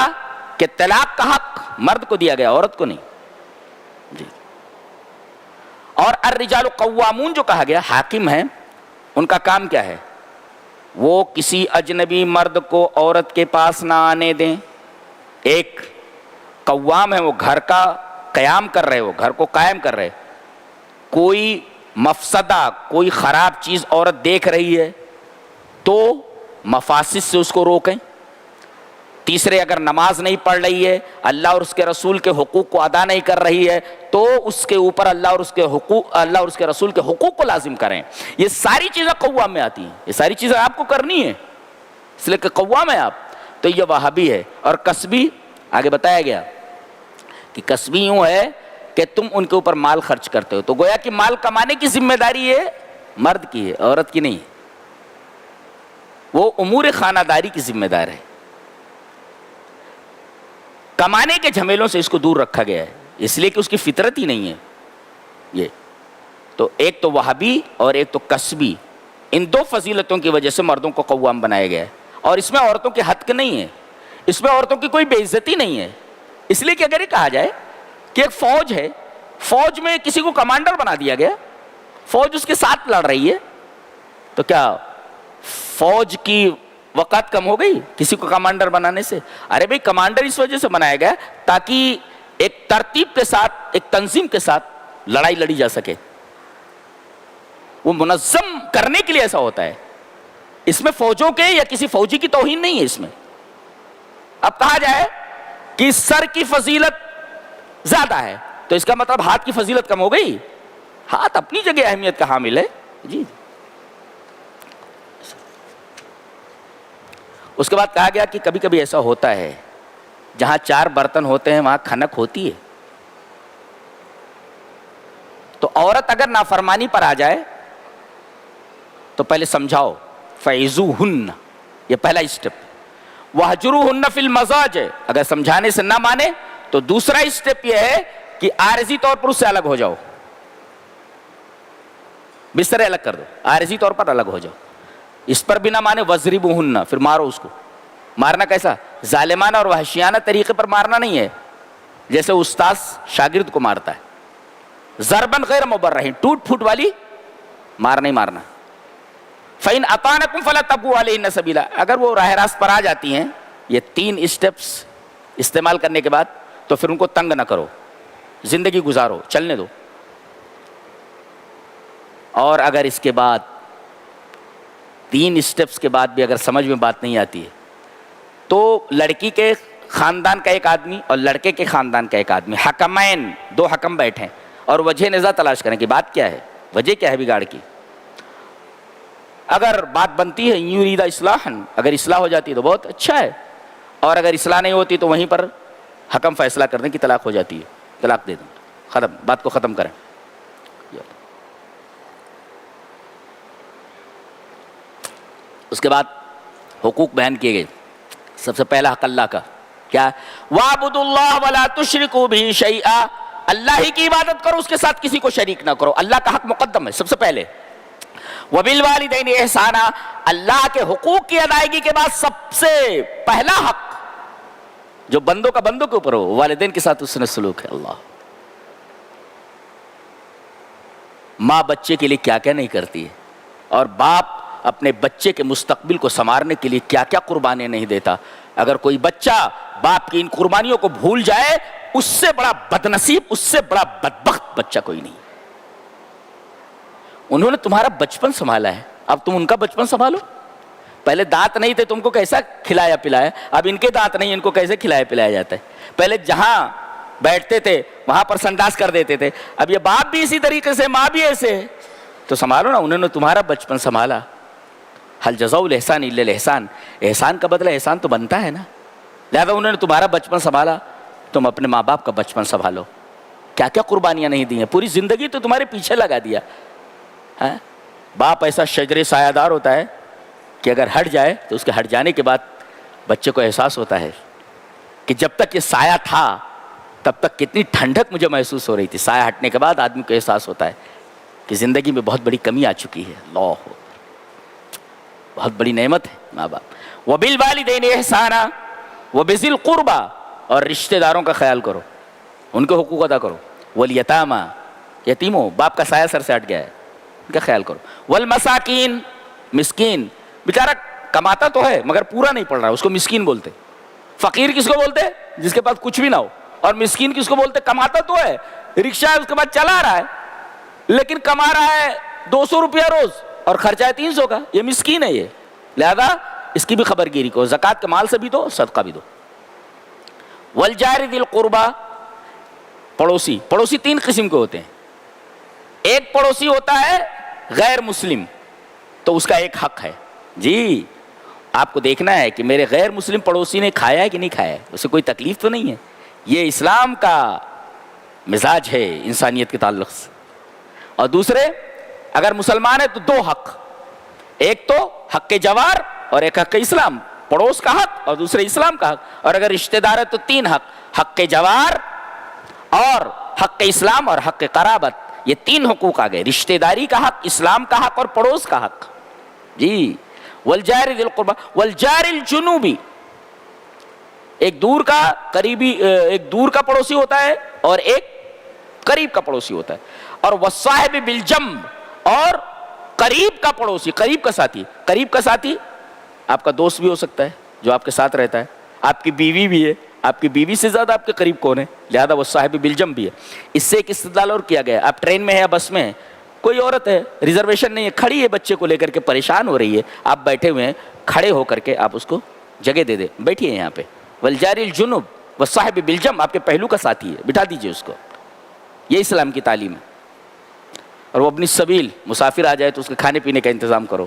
کہ طلاق کا حق مرد کو دیا گیا، عورت کو نہیں. جی. اور الرجال قوامون جو کہا گیا، حاکم ہیں، ان کا کام کیا ہے؟ وہ کسی اجنبی مرد کو عورت کے پاس نہ آنے دیں. ایک قوام ہے، وہ گھر کا قیام کر رہے، وہ گھر کو قائم کر رہے. کوئی مفسدہ، کوئی خراب چیز عورت دیکھ رہی ہے تو مفاسد سے اس کو روکیں. تیسرے، اگر نماز نہیں پڑھ رہی ہے، اللہ اور اس کے رسول کے حقوق کو ادا نہیں کر رہی ہے تو اس کے اوپر اللہ اور اس کے رسول کے حقوق کو لازم کریں. یہ ساری چیزیں قوام میں آتی ہیں، یہ ساری چیزیں آپ کو کرنی ہے، اس لیے کہ قوام ہے آپ. تو یہ وہابی ہے. اور کسبی آگے بتایا گیا کہ کسبی یوں ہے کہ تم ان کے اوپر مال خرچ کرتے ہو، تو گویا کہ مال کمانے کی ذمہ داری ہے مرد کی ہے، عورت کی نہیں. وہ امور خانہ داری کی ذمہ دار ہے. کمانے کے جھمیلوں سے اس کو دور رکھا گیا ہے، اس لیے کہ اس کی فطرت ہی نہیں ہے یہ. تو ایک تو وہابی اور ایک تو کسبی، ان دو فضیلتوں کی وجہ سے مردوں کو قوام بنایا گیا ہے. اور اس میں عورتوں کے حق نہیں ہے، اس میں عورتوں کی کوئی بے عزتی نہیں ہے. اس لیے کہ اگر یہ کہا جائے کہ ایک فوج ہے، فوج میں کسی کو کمانڈر بنا دیا گیا، فوج اس کے ساتھ لڑ رہی ہے، تو کیا فوج کی وقت کم ہو گئی کسی کو کمانڈر بنانے سے؟ ارے بھئی کمانڈر اس وجہ سے بنایا گیا تاکہ ایک ترتیب کے ساتھ، ایک تنظیم کے ساتھ لڑائی لڑی جا سکے. وہ منظم کرنے کے لیے ایسا ہوتا ہے. اس میں فوجوں کے یا کسی فوجی کی توہین نہیں ہے اس میں. اب کہا جائے کہ سر کی فضیلت زیادہ ہے تو اس کا مطلب ہاتھ کی فضیلت کم ہو گئی؟ ہاتھ اپنی جگہ اہمیت کا حامل ہے. جی. اس کے بعد کہا گیا کہ کبھی کبھی ایسا ہوتا ہے جہاں 4 برتن ہوتے ہیں وہاں کھنک ہوتی ہے. تو عورت اگر نافرمانی پر آ جائے تو پہلے سمجھاؤ، فَعِظُوهُنَّ، یہ پہلا اسٹیپ. وَاهْجُرُوهُنَّ فِي الْمَضَاجِعِ، اگر سمجھانے سے نہ مانے تو دوسرا اسٹیپ یہ ہے کہ عارضی طور پر اس سے الگ ہو جاؤ، بسترے الگ کر دو، عارضی طور پر الگ ہو جاؤ. اس پر بھی نہ مانے وَاضْرِبُوهُنَّ، پھر مارو اس کو. مارنا کیسا؟ ظالمانہ اور وحشیانہ طریقے پر مارنا نہیں ہے جیسے استاذ شاگرد کو مارتا ہے. ضرباً غیر مبرح، ٹوٹ پھوٹ والی مار نہیں مارنا. فَإِنْ أَطَاعْنَكُمْ فَلَا تَبْغُوا عَلَيْهِنَّ سَبِيلًا، اگر وہ راہ راست پر آ جاتی ہیں یہ 3 اسٹیپس استعمال کرنے کے بعد تو پھر ان کو تنگ نہ کرو، زندگی گزارو، چلنے دو. اور اگر اس کے بعد 3 اسٹیپس کے بعد بھی اگر سمجھ میں بات نہیں آتی ہے تو لڑکی کے خاندان کا ایک آدمی اور لڑکے کے خاندان کا ایک آدمی، حکمین، 2 حکم بیٹھیں اور وجہ نزاع تلاش کریں کہ بات کیا ہے، وجہ کیا ہے بگاڑ کی. اگر بات بنتی ہے یرید اصلاحا، اگر اصلاح ہو جاتی ہے تو بہت اچھا ہے، اور اگر اصلاح نہیں ہوتی تو وہیں پر حکم فیصلہ کر دیں کہ طلاق ہو جاتی ہے، طلاق دے دیں، ختم، بات کو ختم کریں. اس کے بعد حقوق بیان کیے گئے. سب سے پہلا حق اللہ کا کیا؟ وَاعْبُدُوا اللَّهَ وَلَا تُشْرِكُوا بِهِ شَيْئًا، اللہ ہی کی عبادت کرو، اس کے ساتھ کسی کو شریک نہ کرو. اللہ کا حق مقدم ہے سب سے پہلے. وَبِالْوَالِدَيْنِ إِحْسَانًا، اللہ کے حقوق کی ادائیگی کے بعد سب سے پہلا حق جو بندوں کا بندوں کے اوپر ہو، والدین کے ساتھ حسن سلوک ہے. اللہ، ماں بچے کے لیے کیا کیا نہیں کرتی ہے، اور باپ اپنے بچے کے مستقبل کو سنوارنے کے لیے کیا کیا قربانیاں نہیں دیتا. اگر کوئی بچہ باپ کی ان قربانیوں کو بھول جائے، اس سے بڑا بدنصیب، اس سے بڑا بدبخت بچہ کوئی نہیں. انہوں نے تمہارا بچپن سنبھالا ہے، اب تم ان کا بچپن سنبھالو. پہلے دانت نہیں تھے، تم کو کیسا کھلایا پلایا، اب ان کے دانت نہیں، ان کو کیسے کھلایا پلایا جاتا ہے. پہلے جہاں بیٹھتے تھے وہاں پر سنڈاس کر دیتے تھے، اب یہ باپ بھی اسی طریقے سے، ماں بھی ایسے ہے، تو سنبھالو نا. انہوں نے تمہارا بچپن سنبھالا. حل جزاء الاحسان الا الاحسان، احسان کا بدلہ احسان تو بنتا ہے نا. لہذا انہوں نے تمہارا بچپن سنبھالا، تم اپنے ماں باپ کا بچپن سنبھالو. کیا کیا قربانیاں نہیں دی ہیں، پوری زندگی تو تمہارے پیچھے لگا دیا. باپ ایسا شجر سایہ دار ہوتا ہے کہ اگر ہٹ جائے تو اس کے ہٹ جانے کے بعد بچے کو احساس ہوتا ہے کہ جب تک یہ سایہ تھا تب تک کتنی ٹھنڈک مجھے محسوس ہو رہی تھی. سایہ ہٹنے کے بعد آدمی کو احساس ہوتا ہے کہ زندگی میں بہت بڑی کمی آ چکی ہے. اللہ، بہت بڑی نعمت ہے ماں باپ. وَبِالْوَالِدَيْنِ إِحْسَانًا وَبِذِي الْقُرْبَى، اور رشتہ داروں کا خیال کرو، ان کے حقوق ادا کرو. وَالْيَتَامَى، یتیموں، باپ کا سایہ سر سے ہٹ گیا ہے، ان کا خیال کرو. وَالْمَسَاكِينَ، مسکین، بیچارہ کماتا تو ہے مگر پورا نہیں پڑ رہا، اس کو مسکین بولتے. فقیر کس کو بولتے؟ جس کے پاس کچھ بھی نہ ہو. اور مسکین کس کو بولتے؟ کماتا تو ہے، رکشہ ہے اس کے بعد چلا رہا ہے لیکن کما رہا ہے 200 روپیہ روز اور خرچہ ہے 300 کا، یہ مسکین ہے. یہ لہذا اس کی بھی خبر گیری کو، زکوٰۃ کے مال سے بھی دو، صدقہ بھی دو. والجار ذی القربہ، پڑوسی. پڑوسی 3 قسم کے ہوتے ہیں. ایک پڑوسی ہوتا ہے غیر مسلم، تو اس کا ایک حق ہے. جی آپ کو دیکھنا ہے کہ میرے غیر مسلم پڑوسی نے کھایا ہے کہ نہیں کھایا ہے، اسے کوئی تکلیف تو نہیں ہے. یہ اسلام کا مزاج ہے انسانیت کے تعلق سے. اور دوسرے اگر مسلمان ہے تو 2 حق، ایک تو حق جوار اور ایک حق اسلام، پڑوس کا حق اور دوسرے اسلام کا حق. اور اگر رشتہ دار ہے تو 3 حق، حق جوار اور حق اسلام اور حق قرابت. یہ 3 حقوق آ گئے، رشتہ داری کا حق، اسلام کا حق اور پڑوس کا حق. جی والجار ذی القربى والجار الجنوبی، ایک دور کا قریبی، ایک دور کا پڑوسی ہوتا ہے اور ایک قریب کا پڑوسی ہوتا ہے. اور والصاحب بالجنب، اور قریب کا پڑوسی، قریب کا ساتھی. قریب کا ساتھی آپ کا دوست بھی ہو سکتا ہے جو آپ کے ساتھ رہتا ہے، آپ کی بیوی بھی ہے، آپ کی بیوی سے زیادہ آپ کے قریب کون ہے، لہذا وہ صاحب بالجنب بھی ہے. اس سے ایک استدلال اور کیا گیا، آپ ٹرین میں ہے یا بس میں ہے، کوئی عورت ہے، ریزرویشن نہیں ہے، کھڑی ہے بچے کو لے کر کے پریشان ہو رہی ہے، آپ بیٹھے ہوئے ہیں، کھڑے ہو کر کے آپ اس کو جگہ دے دیں، بیٹھیے یہاں پہ. والجار الجنب والصاحب بالجنب، آپ کے پہلو کا ساتھی ہے، بٹھا دیجئے اس کو. یہ اسلام کی تعلیم ہے. اور وہ اپنی سبیل، مسافر آ جائے تو اس کے کھانے پینے کا انتظام کرو،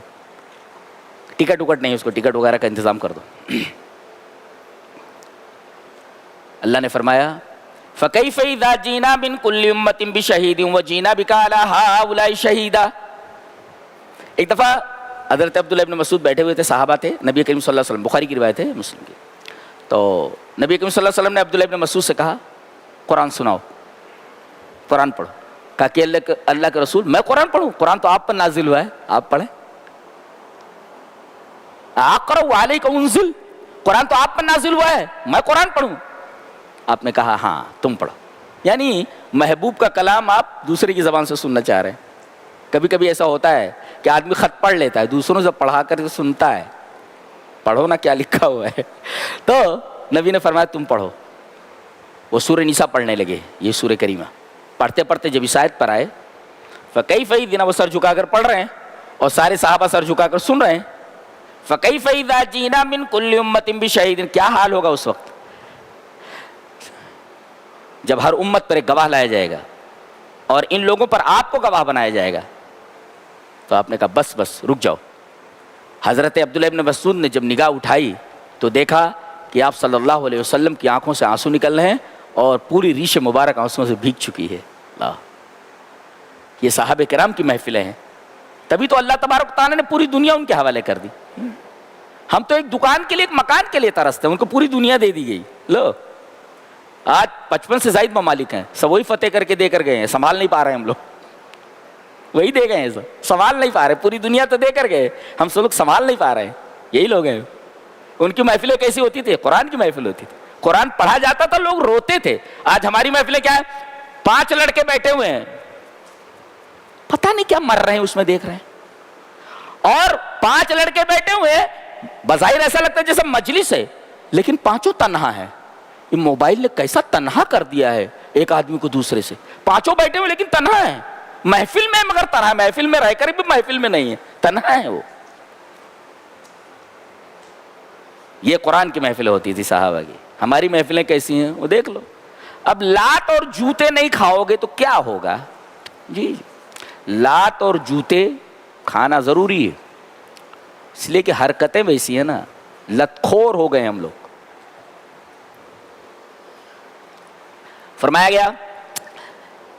ٹکٹ وکٹ نہیں، اس کو ٹکٹ وغیرہ کا انتظام کر دو. اللہ نے فرمایا فَكَيْفَ إِذَا جِئْنَا مِنْ كُلِّ أُمَّةٍ بِشَهِيدٍ وَجِئْنَا بِكَ عَلَى هَؤُلَاءِ شَهِيدًا. ایک دفعہ حضرت عبداللہ ابن مسعود بیٹھے ہوئے تھے، صحابہ تھے، نبی کریم صلی اللہ علیہ وسلم، بخاری کی روایت ہے مسلم کی. تو نبی کریم صلی اللہ علیہ وسلم نے عبداللہ ابن مسعود سے کہا قرآن سناؤ، قرآن پڑھو. کہا کہ اللہ کے رسول میں قرآن پڑھوں؟ قرآن تو آپ پر نازل ہوا ہے، آپ پڑھیں. اقرأ علیک انزل، قرآن تو آپ پر نازل ہوا ہے، میں قرآن پڑھوں؟ آپ نے کہا ہاں تم پڑھو. یعنی محبوب کا کلام آپ دوسرے کی زبان سے سننا چاہ رہے ہیں. کبھی کبھی ایسا ہوتا ہے کہ آدمی خط پڑھ لیتا ہے، دوسروں سے پڑھا کر کے سنتا ہے، پڑھو نا کیا لکھا ہوا ہے. تو نبی نے فرمایا تم پڑھو. وہ سورہ نساء پڑھنے لگے، یہ سورہ کریمہ. پڑھتے پڑھتے جب اس آیت پر آئے فَكَيْفَ إِذَا، وہ سر جھکا کر پڑھ رہے ہیں اور سارے صحابہ سر جھکا کر سن رہے ہیں. فَكَيْفَ إِذَا جِئْنَا مِنْ كُلِّ أُمَّةٍ بِشَهِيدٍ، کیا حال ہوگا اس وقت جب ہر امت پر ایک گواہ لایا جائے گا اور ان لوگوں پر آپ کو گواہ بنایا جائے گا. تو آپ نے کہا بس بس رک جاؤ. حضرت عبداللہ ابن مسعود نے جب نگاہ اٹھائی تو دیکھا کہ آپ صلی اللہ علیہ وسلم کی آنکھوں سے آنسو نکل رہے ہیں اور پوری ریش مبارک آنسوں سے بھیگ چکی ہے. یہ صحابہ کرام کی محفلیں ہیں. تبھی تو اللہ تبارک تعالیٰ نے پوری دنیا ان کے حوالے کر دی. ہم تو ایک دکان کے لیے، ایک مکان کے لیے ترستے ہیں، ان کو پوری دنیا دے دی گئی. لو آج 55 سے زائد ممالک ہیں، سب وہی فتح کر کے دے کر گئے ہیں، سنبھال نہیں پا رہے ہم لوگ، وہی دے گئے ہیں، سب سنبھال نہیں پا رہے. پوری دنیا تو دے کر گئے، ہم سب لوگ سنبھال نہیں پا رہے ہیں. یہی لوگ ہیں. ان کی محفلیں کیسی ہوتی تھی؟ قرآن کی محفل ہوتی تھی، قرآن پڑھا جاتا تھا، لوگ روتے تھے. آج ہماری محفلیں کیا ہے؟ 5 لڑکے بیٹھے ہوئے ہیں، پتہ نہیں کیا مر رہے ہیں اس میں، دیکھ رہے ہیں. اور 5 لڑکے بیٹھے ہوئے ہیں، بظاہر ایسا لگتا ہے جیسے مجلس ہے، لیکن 5 تنہا ہیں. یہ موبائل نے کیسا تنہا کر دیا ہے ایک آدمی کو دوسرے سے. 5 بیٹھے ہوئے لیکن تنہا ہیں، محفل میں مگر تنہا، محفل میں رہ کر بھی محفل میں نہیں ہے، تنہا ہے وہ. یہ قرآن کی محفلیں ہوتی تھی صحابہ کی. ہماری محفلیں کیسی ہیں وہ دیکھ لو. اب لات اور جوتے نہیں کھاؤ گے تو کیا ہوگا؟ جی لات اور جوتے کھانا ضروری ہے، اس لیے کہ حرکتیں ویسی ہیں نا، لت خور ہو گئے ہم لوگ. فرمایا گیا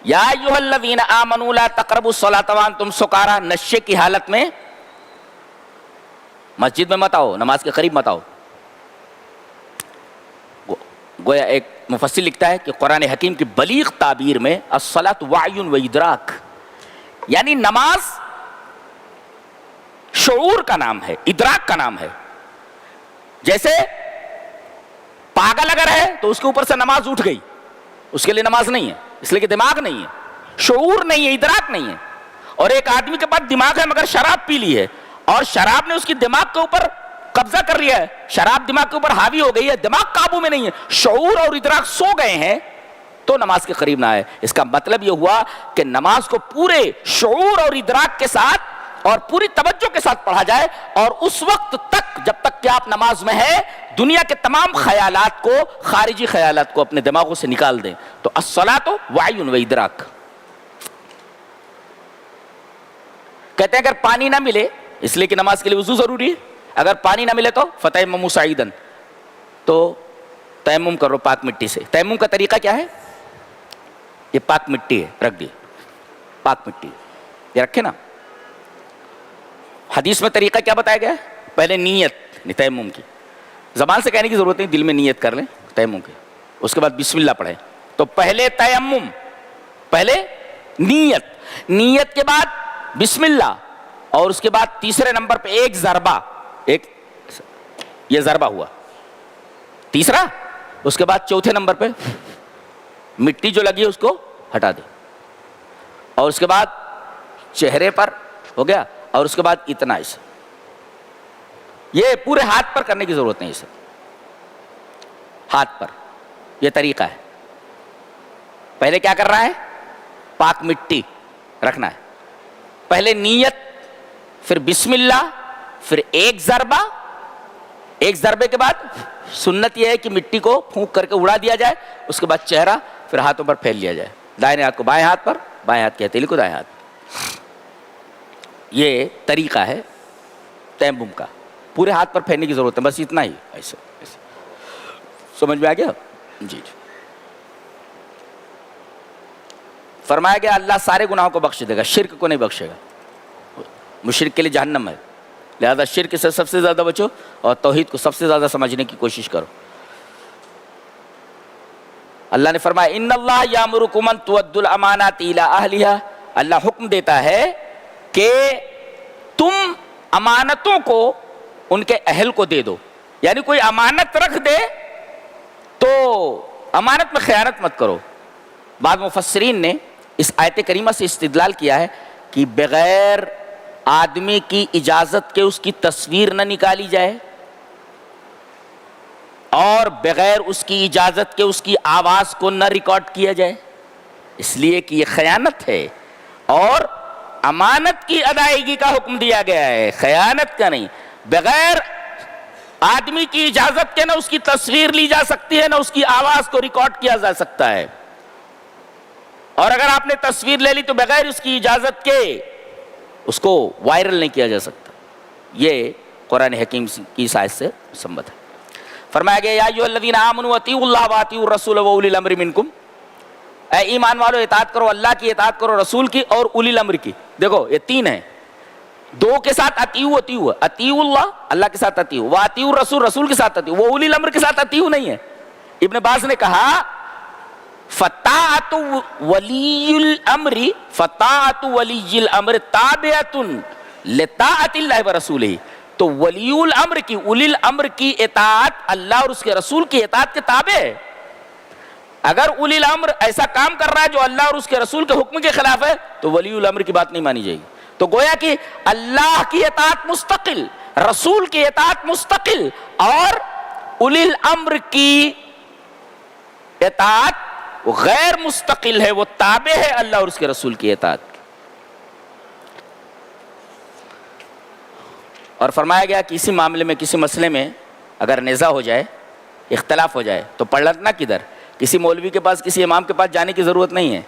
یا ایھا الذین آمنوا لا تقربوا الصلاۃ وانتم سکارى، نشے کی حالت میں مسجد میں مت آؤ، نماز کے قریب مت آؤ. گویا ایک مفسر لکھتا ہے کہ قرآن حکیم کی بلیغ تعبیر میں الصلاۃ وعی و ادراک، یعنی نماز شعور کا نام ہے، ادراک کا نام ہے. جیسے پاگل اگر ہے تو اس کے اوپر سے نماز اٹھ گئی، اس کے لیے نماز نہیں ہے، اس لیے کہ دماغ نہیں ہے، شعور نہیں ہے، ادراک نہیں ہے. اور ایک آدمی کے پاس دماغ ہے مگر شراب پی لی ہے اور شراب نے اس کی دماغ کے اوپر قبضہ کر لیا ہے، شراب دماغ کے اوپر حاوی ہو گئی ہے، دماغ قابو میں نہیں ہے، شعور اور ادراک سو گئے ہیں، تو نماز کے قریب نہ آئے. اس کا مطلب یہ ہوا کہ نماز کو پورے شعور اور ادراک کے ساتھ اور پوری توجہ کے ساتھ پڑھا جائے، اور اس وقت تک جب تک کہ آپ نماز میں ہیں دنیا کے تمام خیالات کو، خارجی خیالات کو اپنے دماغوں سے نکال دیں. تو الصلاۃ وعی و ادراک. کہتے ہیں اگر پانی نہ ملے، اس لیے کہ نماز کے لیے وضو ضروری ہے، اگر پانی نہ ملے تو فتیمموا صعیدا، تو تیمم کرو پاک مٹی سے. تیمم کا طریقہ کیا ہے؟ یہ پاک مٹی ہے، رکھ دی پاک مٹی، یہ رکھے نا. حدیث میں طریقہ کیا بتایا گیا ہے؟ پہلے نیت تیمم کی، زبان سے کہنے کی ضرورت نہیں، دل میں نیت کر لیں تیمم کی، اس کے بعد بسم اللہ پڑھیں. تو پہلے تیمم، پہلے نیت کے بعد بسم اللہ، اور اس کے بعد تیسرے نمبر پہ ایک ضربہ، ایک یہ ضربہ ہوا تیسرا. اس کے بعد چوتھے نمبر پہ مٹی جو لگی ہے اس کو ہٹا دے، اور اس کے بعد چہرے پر ہو گیا، اور اس کے بعد اتنا ایسا. یہ پورے ہاتھ پر کرنے کی ضرورت نہیں، اسے ہاتھ پر یہ طریقہ ہے. پہلے کیا کر رہا ہے؟ پاک مٹی رکھنا ہے، پہلے نیت، پھر بسم اللہ، پھر ایک ضربے کے بعد سنت یہ ہے کہ مٹی کو پھونک کر کے اڑا دیا جائے، اس کے بعد چہرہ، پھر ہاتھوں پر پھیل لیا جائے، دائیں ہاتھ کو بائیں ہاتھ پر، بائیں ہاتھ کی ہتھیلی کو دائیں ہاتھ. یہ طریقہ ہے تیمم کا، پورے ہاتھ پر پھیلنے کی ضرورت ہے، بس اتنا ہی. ایسے سمجھ میں آ گیا؟ جی. فرمایا گیا اللہ سارے گناہوں کو بخش دے گا، شرک کو نہیں بخشے گا. مشرک کے لیے جہنم ہے، لہذا شرک سے سب سے زیادہ بچو اور توحید کو سب سے زیادہ سمجھنے کی کوشش کرو. اللہ نے فرمایا ان اللہ یامرکم ان تؤدوا الامانات الی اہلھا، اللہ حکم دیتا ہے کہ تم امانتوں کو ان کے اہل کو دے دو. یعنی کوئی امانت رکھ دے تو امانت میں خیانت مت کرو. بعض مفسرین نے اس آیت کریمہ سے استدلال کیا ہے کہ بغیر آدمی کی اجازت کے اس کی تصویر نہ نکالی جائے، اور بغیر اس کی اجازت کے اس کی آواز کو نہ ریکارڈ کیا جائے، اس لیے کہ یہ خیانت ہے، اور امانت کی ادائیگی کا حکم دیا گیا ہے، خیانت کا نہیں. بغیر آدمی کی اجازت کے نہ اس کی تصویر لی جا سکتی ہے، نہ اس کی آواز کو ریکارڈ کیا جا سکتا ہے. اور اگر آپ نے تصویر لے لی تو بغیر اس کی اجازت کے اس کو وائرل نہیں کیا جا سکتا. یہ قرآن حکیم کی اس آیت سے سمبت ہے. فرمایا گیا یا ایھا الذین آمنوا اطیعوا اللہ واطیعوا الرسول واولی الامر منکم، اے ایمان والو اطاعت کرو، اللہ کی اطاعت کرو، رسول کی اور اولی الامر کی. دیکھو یہ تین ہیں، دو کے ساتھ اطیعوا اللہ، اللہ کے ساتھ اطیعوا، واطیعوا الرسول، رسول کے ساتھ اطیعوا، وہ اولی الامر کے ساتھ اطیعوا نہیں ہے. ابن باز نے کہا فطاعت ولی الامر، فطاعت ولی الامر تابعۃ لطاعت اللہ ورسولہ. تو ولی الامر کی، اولی الامر کی اطاعت اللہ اور اس کے رسول کی اطاعت کے تابع ہے. اگر اولی الامر ایسا کام کر رہا ہے جو اللہ اور اس کے رسول کے حکم کے خلاف ہے تو ولی الامر کی بات نہیں مانی جائے گی. تو گویا کہ اللہ کی اطاعت مستقل، رسول کی اطاعت مستقل، اور اولی الامر کی اطاعت غیر مستقل ہے، وہ تابع ہے اللہ اور اس کے رسول کی اطاعت. اور فرمایا گیا کہ اسی معاملے میں، کسی مسئلے میں اگر نزاع ہو جائے، اختلاف ہو جائے، تو پلٹنا کدھر؟ کسی مولوی کے پاس، کسی امام کے پاس جانے کی ضرورت نہیں ہے،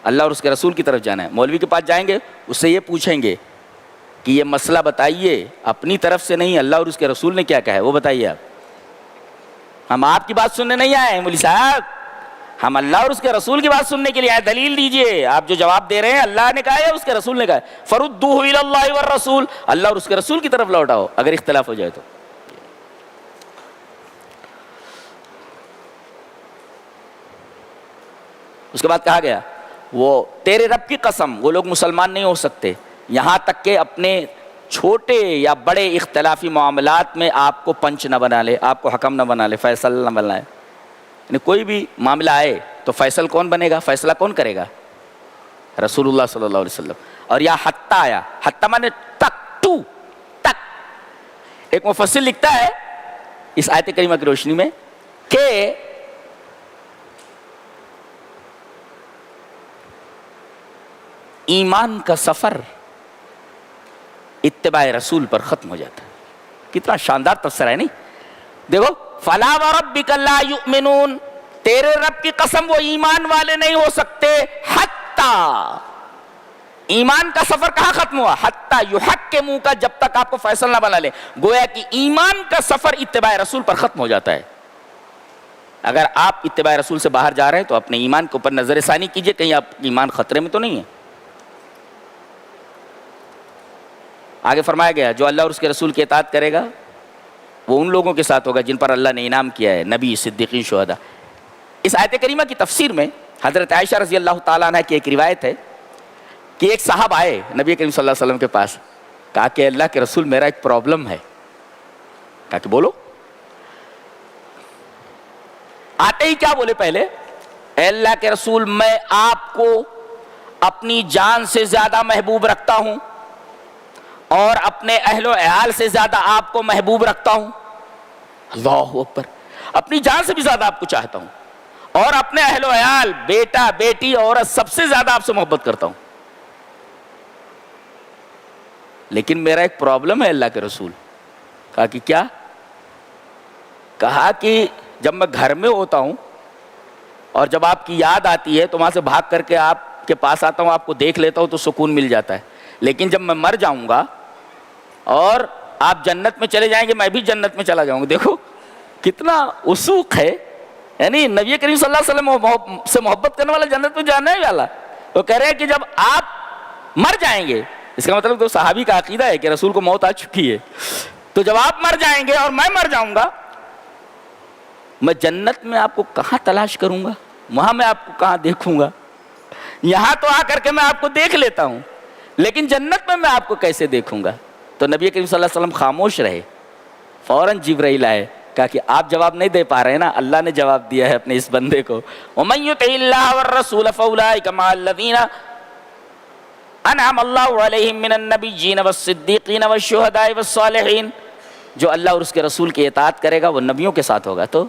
اللہ اور اس کے رسول کی طرف جانا ہے. مولوی کے پاس جائیں گے، اس سے یہ پوچھیں گے کہ یہ مسئلہ بتائیے، اپنی طرف سے نہیں، اللہ اور اس کے رسول نے کیا کہا ہے وہ بتائیے. ہم آپ کی بات سننے نہیں آئے ہیں مولوی صاحب، ہم اللہ اور اس کے رسول کی بات سننے کے لیے آئے. دلیل دیجئے، آپ جو جواب دے رہے ہیں اللہ نے کہا ہے اس کے رسول نے کہا ہے. فردوہ الی اللہ والرسول، اللہ اور اس کے رسول کی طرف لوٹاؤ اگر اختلاف ہو جائے تو. اس کے بعد کہا گیا وہ تیرے رب کی قسم، وہ لوگ مسلمان نہیں ہو سکتے یہاں تک کہ اپنے چھوٹے یا بڑے اختلافی معاملات میں آپ کو پنچ نہ بنا لے، آپ کو حکم نہ بنا لے، فیصل نہ بنائے. یعنی کوئی بھی معاملہ آئے تو فیصل کون بنے گا، فیصلہ کون کرے گا؟ رسول اللہ صلی اللہ علیہ وسلم. اور یا حتیٰ آیا، حتیٰ مانے تک، ٹو تک. ایک مفسر لکھتا ہے اس آیت کریمہ کی روشنی میں کہ ایمان کا سفر اتباع رسول پر ختم ہو جاتا ہے. کتنا شاندار تفسیر ہے نہیں؟ دیکھو فلا وربک لا یؤمنون، تیرے رب کی قسم وہ ایمان والے نہیں ہو سکتے حتیٰ، ایمان کا سفر کہاں ختم ہوا؟ حتیٰ یحکموا کا، جب تک آپ کو فیصل نہ بنا لے. گویا کہ ایمان کا سفر اتباع رسول پر ختم ہو جاتا ہے. اگر آپ اتباع رسول سے باہر جا رہے ہیں تو اپنے ایمان کے اوپر نظر ثانی کیجئے، کہیں آپ ایمان خطرے میں تو نہیں ہے. آگے فرمایا گیا جو اللہ اور اس کے رسول کی اطاعت کرے گا وہ ان لوگوں کے ساتھ ہوگا جن پر اللہ نے انعام کیا ہے، نبی، صدیقین، شہداء۔ اس آیت کریمہ کی تفسیر میں حضرت عائشہ رضی اللہ تعالیٰ عنہ کی ایک روایت ہے کہ ایک صاحب آئے نبی کریم صلی اللہ علیہ وسلم کے پاس، کہا کہ اللہ کے رسول میرا ایک پرابلم ہے۔ کہا کہ بولو۔ آتے ہی کیا بولے پہلے؟ اے اللہ کے رسول میں آپ کو اپنی جان سے زیادہ محبوب رکھتا ہوں اور اپنے اہل و عیال سے زیادہ آپ کو محبوب رکھتا ہوں۔ اللہ اکبر، اپنی جان سے بھی زیادہ آپ کو چاہتا ہوں اور اپنے اہل و عیال، بیٹا، بیٹی، عورت، سب سے زیادہ آپ سے محبت کرتا ہوں، لیکن میرا ایک پرابلم ہے اللہ کے رسول۔ کہا کہ کیا؟ کہا کہ جب میں گھر میں ہوتا ہوں اور جب آپ کی یاد آتی ہے تو وہاں سے بھاگ کر کے آپ کے پاس آتا ہوں، آپ کو دیکھ لیتا ہوں تو سکون مل جاتا ہے، لیکن جب میں مر جاؤں گا اور آپ جنت میں چلے جائیں گے میں بھی جنت میں چلا جاؤں گا۔ دیکھو کتنا وثوق ہے، یعنی نبی کریم صلی اللہ علیہ وسلم سے محبت کرنے والا جنت میں جانا ہے والا۔ وہ کہہ رہے ہیں کہ جب آپ مر جائیں گے، اس کا مطلب تو صحابی کا عقیدہ ہے کہ رسول کو موت آ چکی ہے، تو جب آپ مر جائیں گے اور میں مر جاؤں گا، میں جنت میں آپ کو کہاں تلاش کروں گا، وہاں میں آپ کو کہاں دیکھوں گا؟ یہاں تو آ کر کے میں آپ کو دیکھ لیتا ہوں، لیکن جنت میں آپ کو کیسے دیکھوں گا؟ تو نبی کریم صلی اللہ علیہ وسلم خاموش رہے۔ فوراً جبرائیل آئے، کہا کہ آپ جواب نہیں دے پا رہے نا، اللہ نے جواب دیا ہے اپنے اس بندے کو۔ وَمَن يُطِعِ اللَّهَ وَالرَّسُولَ فَأُولَٰئِكَ مَعَ الَّذِينَ أَنْعَمَ اللَّهُ عَلَيْهِم مِّنَ النَّبِيِّينَ وَالصِّدِّيقِينَ وَالشُّهَدَاءِ وَالصَّالِحِينَ۔ جو اللہ اور اس کے رسول کی اطاعت کرے گا وہ نبیوں کے ساتھ ہوگا۔ تو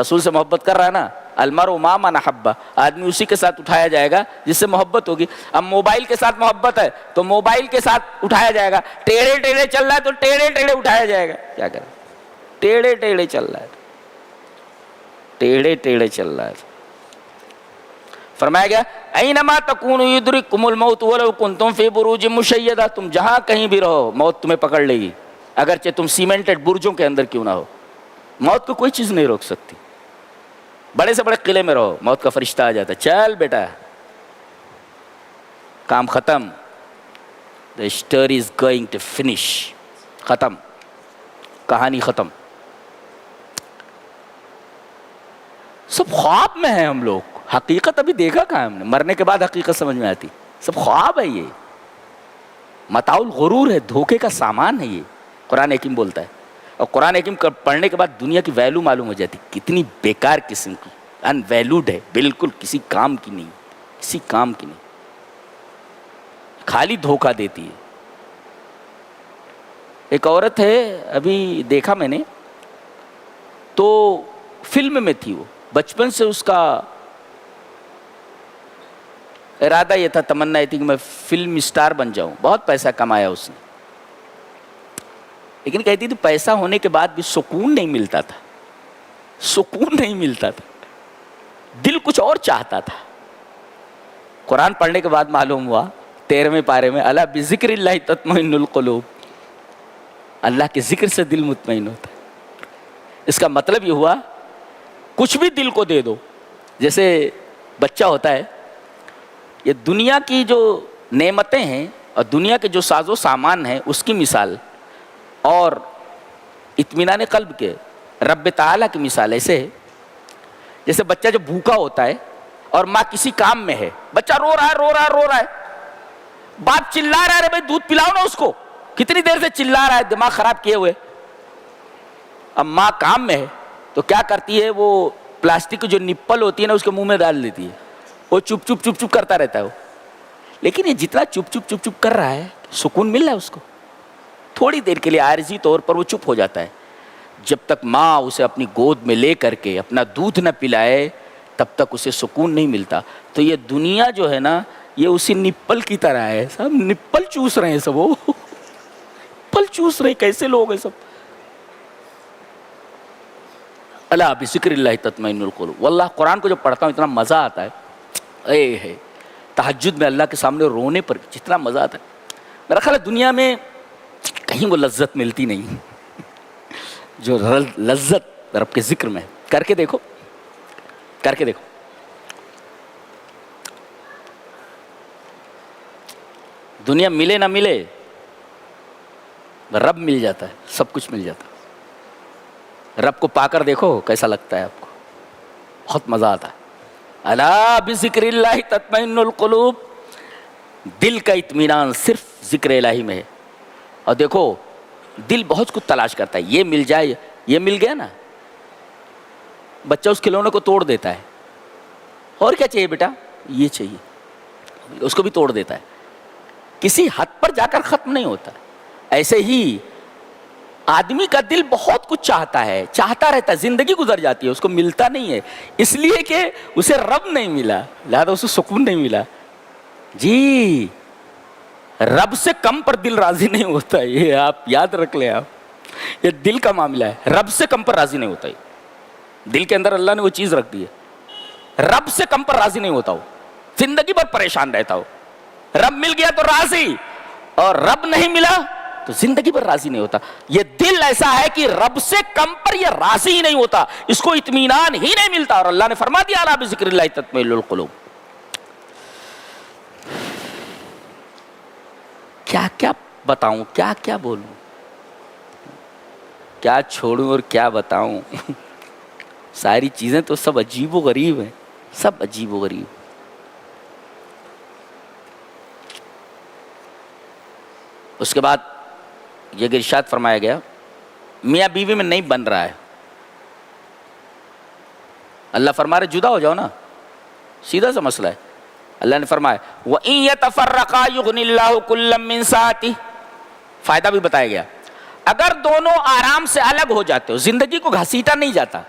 رسول سے محبت کر رہا ہے نا، المرء مع من احب، آدمی اسی کے ساتھ اٹھایا جائے گا جس سے محبت ہوگی۔ اب موبائل کے ساتھ محبت ہے تو موبائل کے ساتھ اٹھایا جائے گا، ٹیڑھے ٹیڑھے چل رہا ہے تو ٹیڑھے ٹیڑھے اٹھایا جائے گا۔ کیا کریں، ٹیڑھے ٹیڑھے چل رہا ہے، ٹیڑھے ٹیڑھے چل رہا ہے۔ فرمایا گیا اینما تکونوا یدرککم الموت ولو کنتم فی بروج مشیدہ، تم جہاں کہیں بھی رہو موت تمہیں پکڑ لے گی، اگرچہ تم سیمنٹڈ برجوں کے اندر کیوں نہ ہو، موت کو کوئی چیز نہیں روک سکتی۔ بڑے سے بڑے قلعے میں رہو، موت کا فرشتہ آ جاتا ہے، چل بیٹا کام ختم، the story is going to finish، ختم، کہانی ختم۔ سب خواب میں ہیں ہم لوگ، حقیقت ابھی دیکھا کہاں ہم نے، مرنے کے بعد حقیقت سمجھ میں آتی، سب خواب ہے، یہ متاع الغرور ہے، دھوکے کا سامان ہے یہ، قرآن حکیم بولتا ہے۔ اور قرآن حکیم پڑھنے کے بعد دنیا کی ویلو معلوم ہو جاتی، کتنی بیکار قسم کی، ان ویلوڈ ہے، بالکل کسی کام کی نہیں، کسی کام کی نہیں، خالی دھوکہ دیتی ہے۔ ایک عورت ہے، ابھی دیکھا میں نے، تو فلم میں تھی، وہ بچپن سے اس کا ارادہ یہ تھا، تمنا یہ تھی کہ میں فلم اسٹار بن جاؤں، بہت پیسہ کمایا اس نے، لیکن کہتی تھی پیسہ ہونے کے بعد بھی سکون نہیں ملتا تھا، سکون نہیں ملتا تھا، دل کچھ اور چاہتا تھا۔ قرآن پڑھنے کے بعد معلوم ہوا 13ویں پارے میں الا بذکر اللہ تطمئن القلوب، اللہ کے ذکر سے دل مطمئن ہوتا ہے۔ اس کا مطلب یہ ہوا کچھ بھی دل کو دے دو، جیسے بچہ ہوتا ہے، یہ دنیا کی جو نعمتیں ہیں اور دنیا کے جو ساز و سامان ہیں اس کی مثال، اور اطمینان قلب کے رب تعالیٰ کی مثال ایسے ہے جیسے بچہ جو بھوکا ہوتا ہے اور ماں کسی کام میں ہے، بچہ رو رہا ہے رو رہا ہے رو رہا ہے، باپ چلا رہا ہے، بھائی دودھ پلاؤ نا اس کو، کتنی دیر سے چلا رہا ہے دماغ خراب کیے ہوئے۔ اب ماں کام میں ہے تو کیا کرتی ہے، وہ پلاسٹک کی جو نپل ہوتی ہے نا اس کے منہ میں ڈال دیتی ہے، وہ چپ چپ چپ چپ کرتا رہتا ہے وہ، لیکن یہ جتنا چپ چپ چپ چپ کر رہا ہے سکون مل رہا ہے اس کو، تھوڑی دیر کے لیے عارضی طور پر وہ چپ ہو جاتا ہے، جب تک ماں اسے اپنی گود میں لے کر کے اپنا دودھ نہ پلائے تب تک اسے سکون نہیں ملتا۔ تو یہ دنیا جو ہے نا یہ اسی نپل کی طرح ہے، سب نپل چوس رہے ہیں، سب وہ نپل چوس رہے ہیں، کیسے لوگ ہیں سب۔ الا بذکر اللہ تطمئن القلوب، واللہ قرآن کو جب پڑھتا ہوں اتنا مزہ آتا ہے، اے ہے تہجد میں اللہ کے سامنے رونے پر جتنا مزہ آتا ہے، میرا خیال ہے دنیا میں کہیں وہ لذت ملتی نہیں جو لذت رب کے ذکر میں۔ کر کے دیکھو، کر کے دیکھو، دنیا ملے نہ ملے رب مل جاتا ہے، سب کچھ مل جاتا ہے۔ رب کو پا کر دیکھو کیسا لگتا ہے آپ کو، بہت مزہ آتا ہے۔ الا بذکر اللہ تطمئن القلوب، دل کا اطمینان صرف ذکر الہی میں ہے۔ اور دیکھو دل بہت کچھ تلاش کرتا ہے، یہ مل جائے، یہ مل گیا نا، بچہ اس کھلونے کو توڑ دیتا ہے، اور کیا چاہیے بیٹا، یہ چاہیے، اس کو بھی توڑ دیتا ہے، کسی حد پر جا کر ختم نہیں ہوتا۔ ایسے ہی آدمی کا دل بہت کچھ چاہتا ہے، چاہتا رہتا ہے، زندگی گزر جاتی ہے، اس کو ملتا نہیں ہے، اس لیے کہ اسے رب نہیں ملا، لہذا اسے سکون نہیں ملا۔ جی رب سے کم پر دل راضی نہیں ہوتا ہے، یہ آپ یاد رکھ لیں، آپ یہ دل کا معاملہ ہے، رب سے کم پر راضی نہیں ہوتا ہے۔ دل کے اندر اللہ نے وہ چیز رکھ دی ہے، رب سے کم پر راضی نہیں ہوتا ہو، زندگی بھر پریشان رہتا ہو۔ رب مل گیا تو راضی، اور رب نہیں ملا تو زندگی پر راضی نہیں ہوتا۔ یہ دل ایسا ہے کہ رب سے کم پر یہ راضی ہی نہیں ہوتا، اس کو اطمینان ہی نہیں ملتا، اور اللہ نے فرما دیا الا بذکر اللہ تطمئن القلوب۔ کیا کیا بتاؤں، کیا کیا بولوں، کیا چھوڑوں اور کیا بتاؤں، ساری چیزیں تو سب عجیب و غریب ہیں، سب عجیب و غریب۔ اس کے بعد یہ ارشاد فرمایا گیا، میاں بیوی میں نہیں بن رہا ہے، اللہ فرما رہے جدا ہو جاؤ نا، سیدھا سا مسئلہ ہے۔ اللہ نے فرمایا وَإِن يَتَفَرَّقَا يُغْنِ اللَّهُ كُلًّا مِّن سَعَتِهِ، فائدہ بھی بتایا گیا، اگر دونوں آرام سے الگ ہو جاتے ہو، زندگی کو گھسیٹا نہیں جاتا،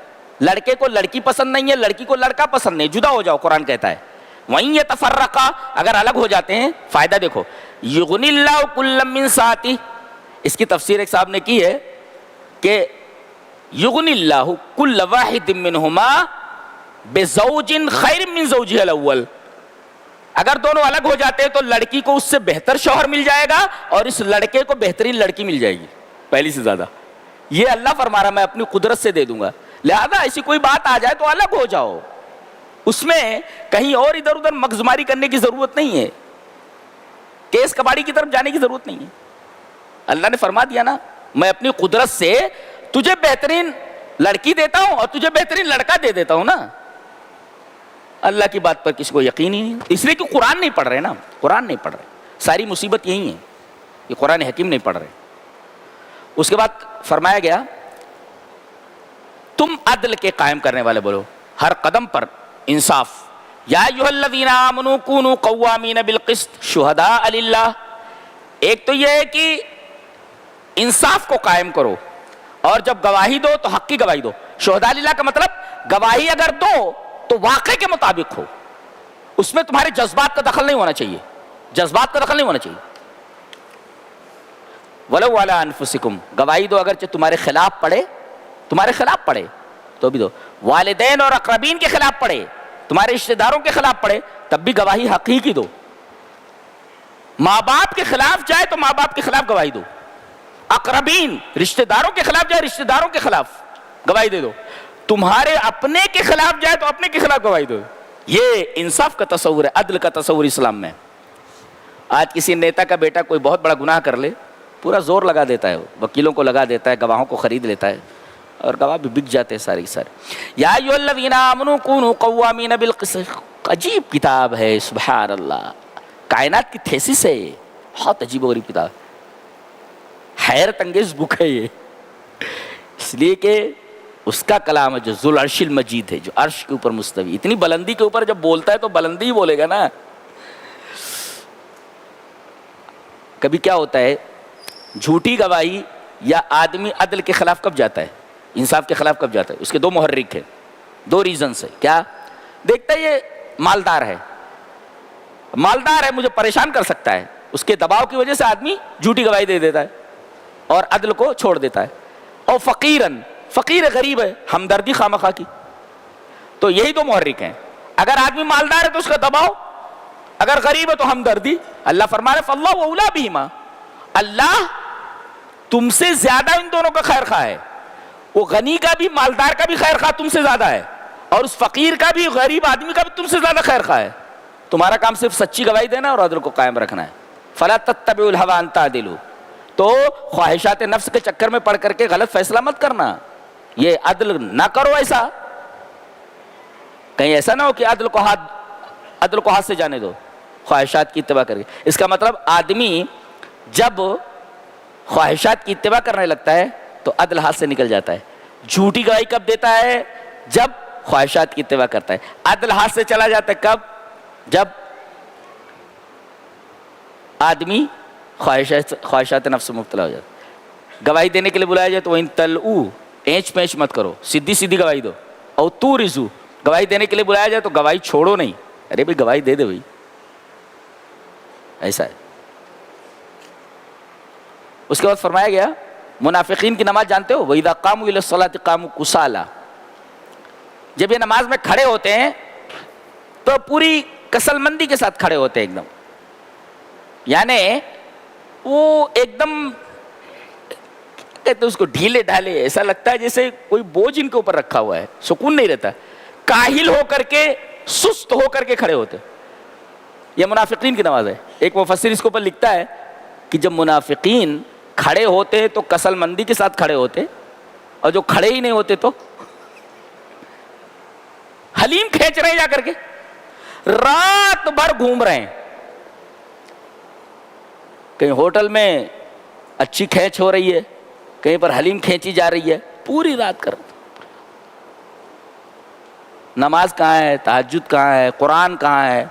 لڑکے کو لڑکی پسند نہیں ہے، لڑکی کو لڑکا پسند نہیں، جدا ہو جاؤ، قرآن کہتا ہے وَإِن يَتَفَرَّقَا، اگر الگ ہو جاتے ہیں، فائدہ دیکھو، يُغْنِ اللَّهُ كُلًّا مِّن سَعَتِهِ، اس کی تفسیر ایک صاحب نے کی ہے کہ يُغْنِ اللَّهُ كُلَّ وَاحِدٍ مِّنْهُمَا بِزَوْجٍ خَيْرٍ مِّن زَوْجِهَا الْأَوَّلِ، اگر دونوں الگ ہو جاتے ہیں تو لڑکی کو اس سے بہتر شوہر مل جائے گا، اور اس لڑکے کو بہترین لڑکی مل جائے گی پہلی سے زیادہ۔ یہ اللہ فرما رہا میں اپنی قدرت سے دے دوں گا، لہذا ایسی کوئی بات آ جائے تو الگ ہو جاؤ، اس میں کہیں اور ادھر ادھر مغزماری کرنے کی ضرورت نہیں ہے، کیس کباڑی کی طرف جانے کی ضرورت نہیں ہے۔ اللہ نے فرما دیا نا میں اپنی قدرت سے تجھے بہترین لڑکی دیتا ہوں اور تجھے بہترین لڑکا دے دیتا ہوں نا۔ اللہ کی بات پر کسی کو یقین ہی نہیں، اس لیے کہ قرآن نہیں پڑھ رہے نا، قرآن نہیں پڑھ رہے، ساری مصیبت یہی ہے کہ قرآن حکیم نہیں پڑھ رہے۔ اس کے بعد فرمایا گیا تم عدل کے قائم کرنے والے بولو، ہر قدم پر انصاف۔ یا ایھا الذین آمنوا کونوا قوامین بالقسط شہداء للہ، ایک تو یہ ہے کہ انصاف کو قائم کرو، اور جب گواہی دو تو حق کی گواہی دو۔ شہداء للہ کا مطلب گواہی اگر دو تو واقعے کے مطابق ہو، اس میں تمہارے جذبات کا دخل نہیں ہونا چاہیے، جذبات کا دخل نہیں ہونا چاہیے۔ وَلَوْ عَلَىٰ أَنفُسِكُمْ، گواہی دو اگرچہ تمہارے خلاف پڑے، تمہارے خلاف پڑے تو بھی دو، والدین اور اقربین کے خلاف پڑے، تمہارے رشتہ داروں کے خلاف پڑے تب بھی گواہی حقیقی دو۔ ماں باپ کے خلاف جائے تو ماں باپ کے خلاف گواہی دو، اقربین رشتہ داروں کے خلاف جائے رشتہ داروں کے خلاف گواہی دے دو، تمہارے اپنے کے خلاف جائے تو اپنے کے خلاف گواہی دو۔ یہ انصاف کا تصور ہے، عدل کا تصور اسلام میں۔ آج کسی نیتا کا بیٹا کوئی بہت بڑا گناہ کر لے، پورا زور لگا دیتا ہے، وکیلوں کو لگا دیتا ہے، گواہوں کو خرید لیتا ہے، اور گواہ بھی بک جاتے ہیں سارے سارے۔ یا ایھا الذین آمنوا کونوا قوامین بالقسط، عجیب کتاب ہے، سبحان اللہ، کائنات کی تھیسس ہے، بہت عجیب و غریب کتاب، حیرت انگیز بک ہے یہ، اس لیے کہ اس کا کلام ہے جو ذو العرش المجید ہے، جو عرش کے اوپر مستوی، اتنی بلندی کے اوپر جب بولتا ہے تو بلندی ہی بولے گا نا۔ کبھی کیا ہوتا ہے جھوٹی گواہی یا آدمی عدل کے خلاف کب جاتا ہے، انصاف کے خلاف کب جاتا ہے، اس کے دو محرک ہیں، دو ریزنز ہے۔ کیا دیکھتا ہے یہ مالدار ہے، مالدار ہے مجھے پریشان کر سکتا ہے، اس کے دباؤ کی وجہ سے آدمی جھوٹی گواہی دے دیتا ہے اور عدل کو چھوڑ دیتا ہے۔ اور فقیرن، فقیر غریب ہے، ہمدردی خواہ کی، تو یہی دو محرک ہیں۔ اگر آدمی مالدار ہے تو اس کا دباؤ، اگر غریب ہے تو ہمدردی۔ اللہ فرما رہے فاللہ اولیٰ بہما، اللہ تم سے زیادہ ان دونوں کا خیر خواہ ہے، وہ غنی کا بھی مالدار کا بھی خیر خواہ تم سے زیادہ ہے، اور اس فقیر کا بھی غریب آدمی کا بھی تم سے زیادہ خیر خواہ ہے۔ تمہارا کام صرف سچی گواہی دینا اور عدل کو قائم رکھنا ہے۔ فلا تتبعوا الہوی ان تعدلوا، تو خواہشات نفس کے چکر میں پڑ کر کے غلط فیصلہ مت کرنا، یہ عدل نہ کرو ایسا، کہیں ایسا نہ ہو کہ عدل کو ہاتھ سے جانے دو خواہشات کی اتباع کر کے۔ اس کا مطلب آدمی جب خواہشات کی اتباع کرنے لگتا ہے تو عدل ہاتھ سے نکل جاتا ہے۔ جھوٹی گواہی کب دیتا ہے؟ جب خواہشات کی اتباع کرتا ہے۔ عدل ہاتھ سے چلا جاتا ہے کب؟ جب آدمی خواہشات نفس سے مبتلا ہو جاتا ہے۔ گواہی دینے کے لیے بلایا جائے تو وَإِن تَلْؤُوا، اینچ پیچ مت کرو، سیدھی سیدھی گواہی دو۔ اور تُورِثُوا، گواہی دینے کے لیے بلایا جائے تو گواہی چھوڑو نہیں، ارے بھائی گواہی دے دے بھائی، ایسا ہے۔ اس کے بعد فرمایا گیا منافقین کی نماز جانتے ہو؟ وَإِذَا قَامُوا إِلَى الصَّلَاةِ قَامُوا كُسَالَىٰ، جب یہ نماز میں کھڑے ہوتے ہیں تو پوری کسل مندی کے ساتھ کھڑے ہوتے ہیں ایک دم، یعنی وہ ایک دم کہتے اس کو ڈھیلے ڈھالے، ایسا لگتا ہے جیسے کوئی بوجھ ان کے اوپر رکھا ہوا ہے، سکون نہیں رہتا، کاہل ہو کر کے سست ہو کر کے کھڑے ہوتے۔ یہ منافقین کی نماز ہے۔ ایک مفسر اس کے اوپر لکھتا ہے کہ جب منافقین کھڑے ہوتے تو کسل مندی کے ساتھ کھڑے ہوتے، اور جو کھڑے ہی نہیں ہوتے تو حلیم کھینچ رہے ہیں، جا کر کے رات بھر گھوم رہے ہیں، کہیں ہوٹل میں اچھی کھینچ ہو رہی ہے، کہیں پر حلیم کھینچی جا رہی ہے، پوری رات کر نماز کہاں ہے، تہجد کہاں ہے، قرآن کہاں ہے،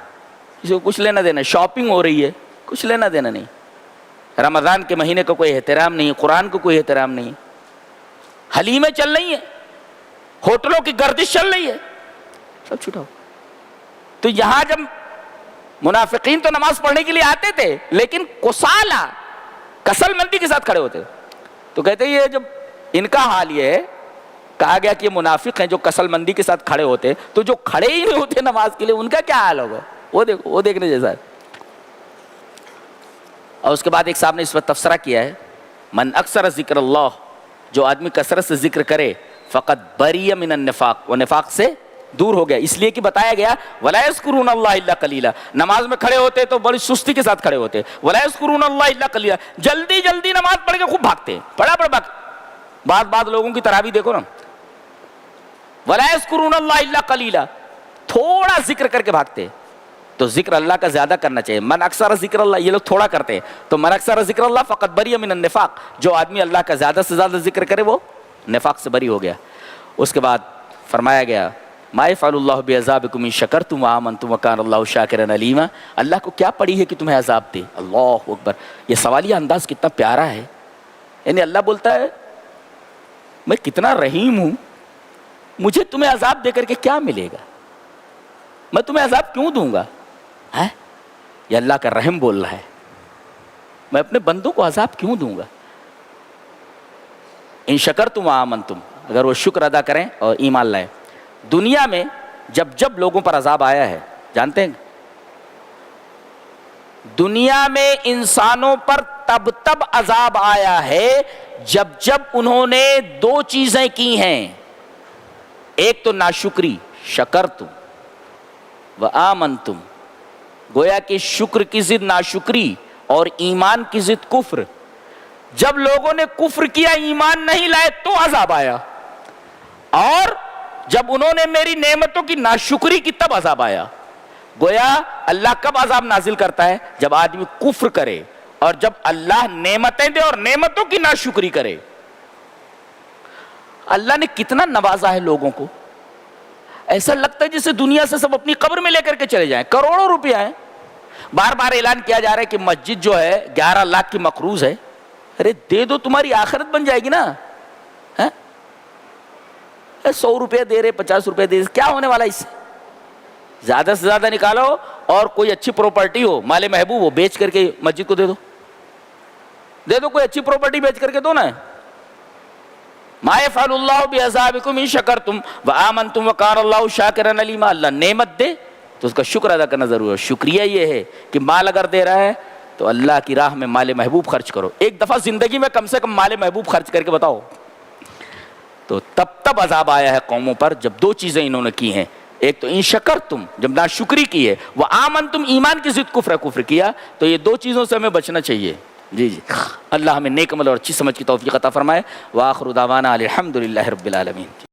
کسی کو کچھ لینا دینا، شاپنگ ہو رہی ہے، کچھ لینا دینا نہیں، رمضان کے مہینے کا کوئی احترام نہیں، قرآن کو کوئی احترام نہیں، حلیمیں چل رہی ہیں، ہوٹلوں کی گردش چل رہی ہے، سب چھٹا ہو۔ تو یہاں جب منافقین تو نماز پڑھنے کے لیے آتے تھے لیکن کسالہ، کسل مندی کے ساتھ کھڑے ہوتے، تو کہتے ہیں یہ جب ان کا حال یہ ہے، کہا گیا کہ یہ منافق ہیں جو کسل مندی کے ساتھ کھڑے ہوتے، تو جو کھڑے ہی نہیں ہوتے نماز کے لیے ان کا کیا حال ہوگا، وہ دیکھنے جیسا ہے۔ اور اس کے بعد ایک صاحب نے اس پر تبصرہ کیا ہے، من اکثر ذکر اللہ، جو آدمی کثرت سے ذکر کرے، فقط بری من النفاق، وہ نفاق سے دور ہو گیا، اس لیے کہ بتایا گیا وَلَا يَذْكُرُونَ اللَّهَ إِلَّا قَلِيلًا، نماز میں کھڑے ہوتے تو بڑی سستی کے ساتھ کھڑے ہوتے، وَلَا يَذْكُرُونَ اللَّهَ إِلَّا قَلِيلًا، جلدی جلدی نماز پڑھ کے خوب بھاگتے ہیں، بعض لوگوں کی تراویح دیکھو نا، وَلَا يَذْكُرُونَ اللَّهَ إِلَّا قَلِيلًا، تھوڑا ذکر کر کے بھاگتے، تو ذکر اللہ کا زیادہ کرنا چاہیے۔ من اکثر ذکر اللہ، یہ لوگ تھوڑا کرتے ہیں، تو من اکثر ذکر اللہ فقط بری من النفاق، جو آدمی اللہ کا زیادہ سے زیادہ ذکر کرے وہ نفاق سے بری ہو گیا۔ اس کے بعد فرمایا گیا ما یفعل اللہ بعذابکم ان شکرتم وآمنتم وکان اللہ شاکرا علیما، اللہ کو کیا پڑی ہے کہ تمہیں عذاب دے، اللہ اکبر، یہ سوالیہ انداز کتنا پیارا ہے، یعنی اللہ بولتا ہے میں کتنا رحیم ہوں، مجھے تمہیں عذاب دے کر کے کیا ملے گا، میں تمہیں عذاب کیوں دوں گا، یہ اللہ کا رحم بول رہا ہے، میں اپنے بندوں کو عذاب کیوں دوں گا۔ ان شکرتم وآمنتم، اگر وہ شکر ادا کریں اور ایمان لائیں۔ دنیا میں جب لوگوں پر عذاب آیا ہے، جانتے ہیں دنیا میں انسانوں پر تب عذاب آیا ہے جب انہوں نے دو چیزیں کی ہیں، ایک تو ناشکری، شکرتم وآمنتم، گویا کہ شکر کی ضد ناشکری اور ایمان کی ضد کفر، جب لوگوں نے کفر کیا، ایمان نہیں لائے تو عذاب آیا، اور جب انہوں نے میری نعمتوں کی ناشکری کی تب عذاب آیا۔ گویا اللہ کب عذاب نازل کرتا ہے؟ جب آدمی کفر کرے، اور جب اللہ نعمتیں دے اور نعمتوں کی ناشکری کرے۔ اللہ نے کتنا نوازا ہے لوگوں کو، ایسا لگتا ہے جیسے دنیا سے سب اپنی قبر میں لے کر کے چلے جائیں، کروڑوں روپیہ ہیں، بار بار اعلان کیا جا رہا ہے کہ مسجد جو ہے 11 لاکھ کی مقروض ہے، ارے دے دو، تمہاری آخرت بن جائے گی نا، 100 روپے دے رہے، 50 روپے دے رہے، کیا ہونے والا اس سے؟ زیادہ سے زیادہ نکالو، اور کوئی اچھی پراپرٹی ہو، مال محبوب ہو، بیچ کر کے مسجد کو دے دو کوئی اچھی پراپرٹی بیچ کر کے دو نا۔ ما یفعل اللہ بعذابکم ان شکرتم وآمنتم وکان اللہ شاکرا علیما، اللہ نعمت دے تو اس کا شکر ادا کرنا ضروری ہے۔ شکریہ یہ ہے کہ مال اگر دے رہا ہے تو اللہ کی راہ میں مال محبوب خرچ کرو، ایک دفعہ زندگی میں کم سے کم مال محبوب خرچ کر کے بتاؤ۔ تو تب عذاب آیا ہے قوموں پر جب دو چیزیں انہوں نے کی ہیں، ایک تو ان شکرتم، جب ناشکری کی ہے، وآمنتم، ایمان کی ضد کفر کیا، تو یہ دو چیزوں سے ہمیں بچنا چاہیے۔ جی جی اللہ ہمیں نیک عمل اور اچھی سمجھ کی توفیق عطا فرمائے. وآخر دعوانا الحمدللہ رب العالمین.